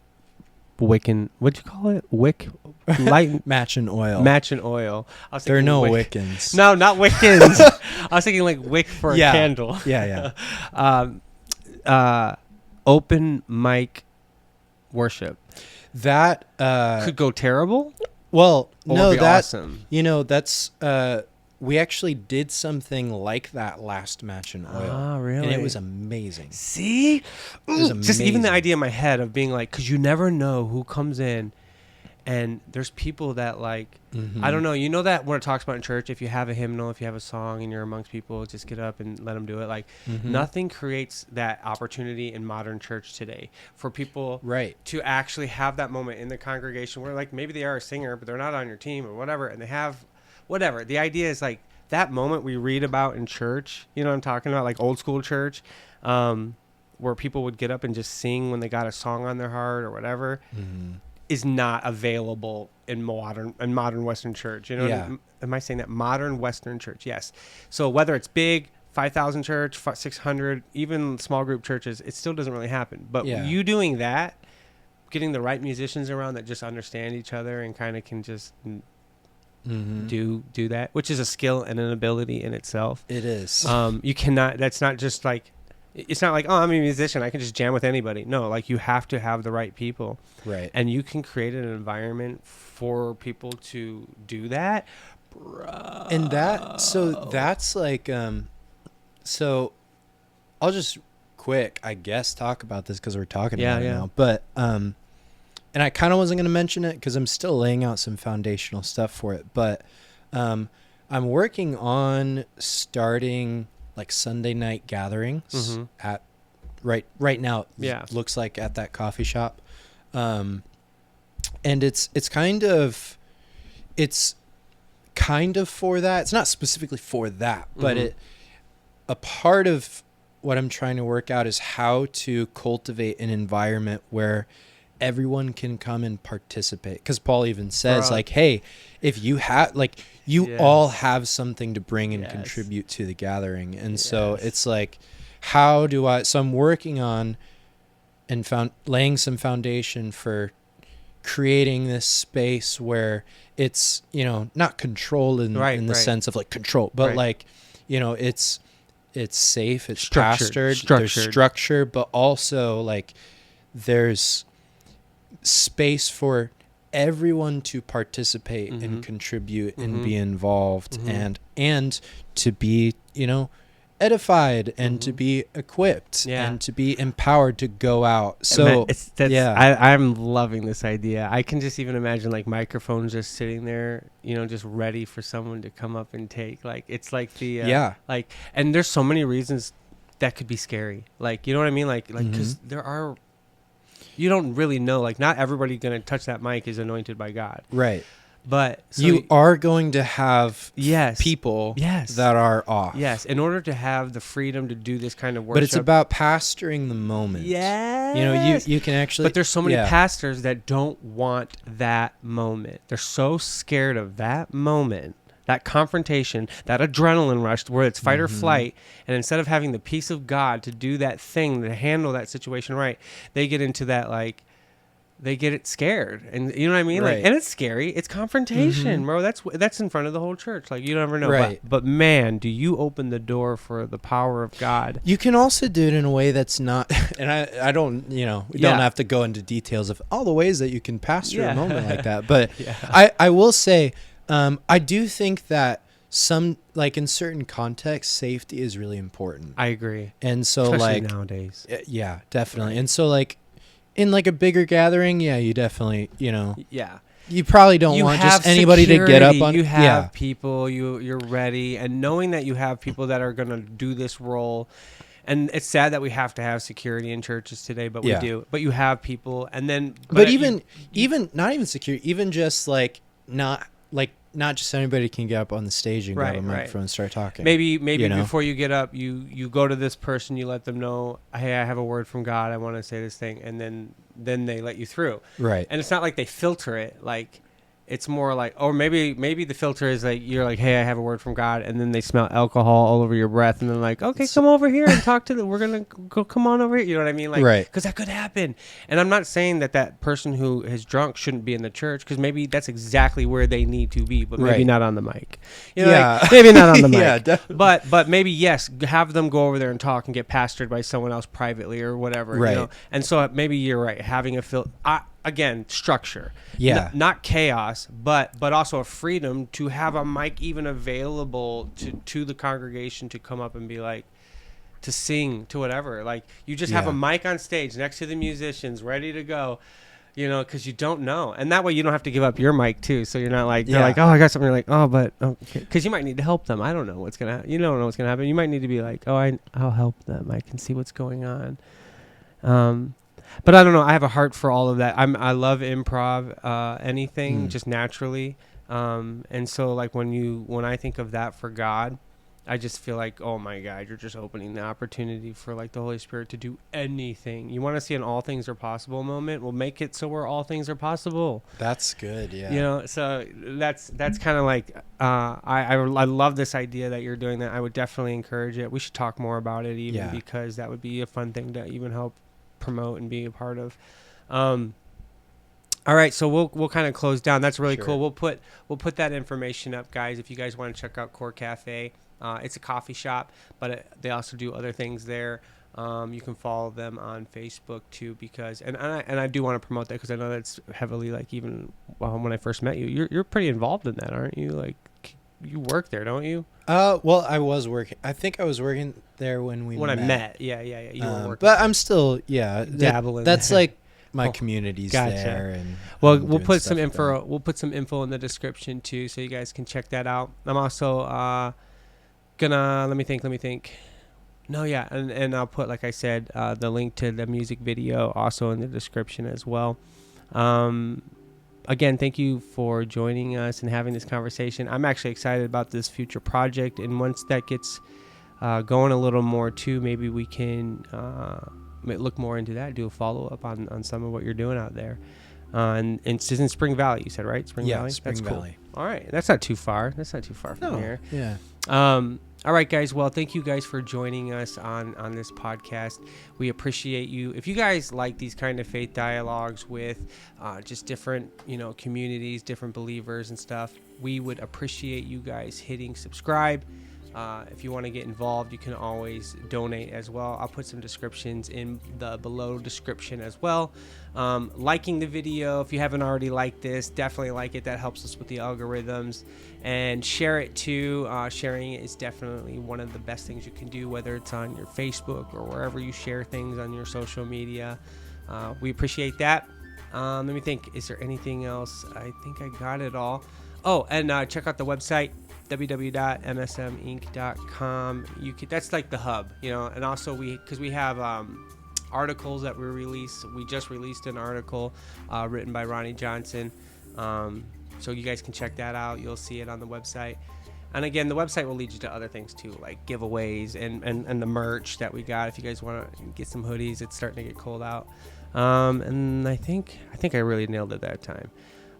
Wiccan, what'd you call it? Light Match and Oil. Match and Oil. There are no Wiccans. No, not Wiccans. I was thinking like wick for a candle. Yeah. Open mic worship. That could go terrible. Well, no, that's awesome. That's we actually did something like that last Match and Oil. Oh, really? And it was amazing. See? It was amazing. Just even the idea in my head of being like, because you never know who comes in, and there's people that like, I don't know, you know that when it talks about in church, if you have a hymnal, if you have a song and you're amongst people, just get up and let them do it. Like, nothing creates that opportunity in modern church today for people to actually have that moment in the congregation where like maybe they are a singer, but they're not on your team or whatever, and they have whatever. The idea is like that moment we read about in church, you know what I'm talking about? Like old school church, where people would get up and just sing when they got a song on their heart or whatever, is not available in modern Western church. You know, am I saying that? Modern Western church, yes. So whether it's big, 5,000 church, 600, even small group churches, it still doesn't really happen. But you doing that, getting the right musicians around that just understand each other and kind of can just do that, which is a skill and an ability in itself. It is. You cannot. That's not just like. It's not like, oh, I'm a musician, I can just jam with anybody. No, like you have to have the right people. Right. And you can create an environment for people to do that. Bro. And that's like, so I'll just quick, I guess, talk about this because we're talking about it now. But and I kind of wasn't going to mention it because I'm still laying out some foundational stuff for it, but I'm working on starting like Sunday night gatherings at right now. Looks like at that coffee shop, and it's kind of for that. It's not specifically for that, but a part of what I'm trying to work out is how to cultivate an environment where everyone can come and participate. Because Paul even says, like, hey, if you have, like, you all have something to bring and contribute to the gathering. And so it's like, how do so I'm working on and laying some foundation for creating this space where it's, you know, not control in the sense of like control, but like, you know, it's safe, it's pastored, there's structure, but also like there's space for everyone to participate and contribute and be involved and to be, you know, edified and to be equipped and to be empowered to go out. So I'm loving this idea. I can just even imagine like microphones just sitting there, you know, just ready for someone to come up and take. Like it's like the like, and there's so many reasons that could be scary. Like, you know what I mean? Like because there are, you don't really know, like not everybody going to touch that mic is anointed by God. Right. But so you are going to have people that are off. Yes, in order to have the freedom to do this kind of worship. But it's about pastoring the moment. Yes. You know, you can actually. But there's so many pastors that don't want that moment. They're so scared of that moment, that confrontation, that adrenaline rush where it's fight or flight. And instead of having the peace of God to do that thing, to handle that situation right, they get into that like, they get it scared, and you know what I mean. Like, and it's scary. It's confrontation, bro. That's in front of the whole church. Like, you never know. Right. But man, do you open the door for the power of God? You can also do it in a way that's not. And I don't, you know, we don't have to go into details of all the ways that you can pastor a moment like that. But I will say, I do think that some, like in certain contexts, safety is really important. I agree. And so, especially like nowadays, yeah, definitely. Right. And so, like. In like a bigger gathering, you definitely, you know, you probably don't want just anybody to get up on. You have people, you're ready, and knowing that you have people that are going to do this role, and it's sad that we have to have security in churches today, but we do. But you have people, and then, but even not even security, even just like not just anybody can get up on the stage and grab a microphone and start talking. Maybe you know? Before you get up, you go to this person, you let them know, hey, I have a word from God, I want to say this thing, and then they let you through. Right. And it's not like they filter it, like it's more like, or maybe the filter is like, you're like, hey, I have a word from God, and then they smell alcohol all over your breath, and then like, okay, come over here and talk to them. We're gonna go, come on over here. You know what I mean? Like, because that could happen. And I'm not saying that person who is drunk shouldn't be in the church, because maybe that's exactly where they need to be, but maybe not on the mic. You know, like, maybe not on the mic. Definitely. But maybe have them go over there and talk and get pastored by someone else privately or whatever. Right. You know? And so maybe you're right. Having a again, structure, not chaos, but also a freedom to have a mic even available to the congregation to come up and be like, to sing, to whatever. Like, you just have a mic on stage next to the musicians ready to go, you know, because you don't know. And that way you don't have to give up your mic too. So you're not like, they're like, oh, I got something. You're like, oh, but because you might need to help them. I don't know what's going to happen. You don't know what's going to happen. You might need to be like, oh, I'll help them. I can see what's going on. But I don't know. I have a heart for all of that. I love improv, anything just naturally. And so like when I think of that for God, I just feel like, oh my God, you're just opening the opportunity for like the Holy Spirit to do anything. You want to see an all things are possible moment? We'll make it so where all things are possible. That's good. Yeah. You know, so that's kind of like, I love this idea that you're doing that. I would definitely encourage it. We should talk more about it even because that would be a fun thing to even help promote and be a part of. All right, so we'll kind of close down. That's really cool. We'll put that information up, guys, if you guys want to check out Core Cafe. It's a coffee shop, but they also do other things there. You can follow them on Facebook too, because and I do want to promote that because I know that's heavily like even when I first met you, you're pretty involved in that, aren't you? Like, you work there, don't you? Well, I was working. I think I was working there when I met. Yeah. You were working. But I'm still, dabbling. That's like, my community's there, and we'll put some info. We'll put some info in the description too, so you guys can check that out. I'm also gonna let me think. No, yeah, and I'll put, like I said, the link to the music video also in the description as well. Again, thank you for joining us and having this conversation. I'm actually excited about this future project, and once that gets going a little more too, maybe we can look more into that, do a follow-up on some of what you're doing out there. And it's in Spring Valley, you said, right? Spring Valley? Spring Valley. Cool. All right. That's not too far. From here. Yeah. All right, guys. Well, thank you guys for joining us on this podcast. We appreciate you. If you guys like these kind of faith dialogues with just different, communities, different believers and stuff, we would appreciate you guys hitting subscribe. If you want to get involved, you can always donate as well. I'll put some descriptions in the below description as well. Liking the video, if you haven't already liked this, definitely like it. That helps us with the algorithms. And share it too. Sharing it is definitely one of the best things you can do, whether it's on your Facebook or wherever you share things on your social media. We appreciate that. Let me think. Is there anything else? I think I got it all. Oh, and check out the website, www.MSMInk.com. That's like the hub, and also because we have articles that we release. We just released an article written by Ronnie Johnson, so you guys can check that out. You'll see it on the website. And again, the website will lead you to other things too, like giveaways and the merch that we got. If you guys want to get some hoodies, it's starting to get cold out. And I think I really nailed it that time.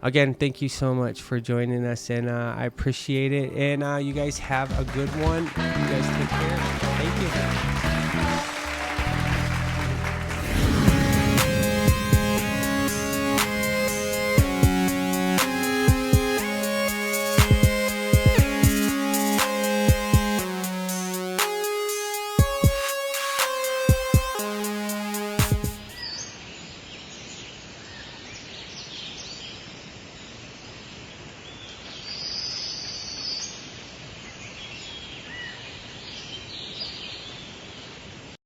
Again, thank you so much for joining us, and I appreciate it. And you guys have a good one. You guys take care. Thank you.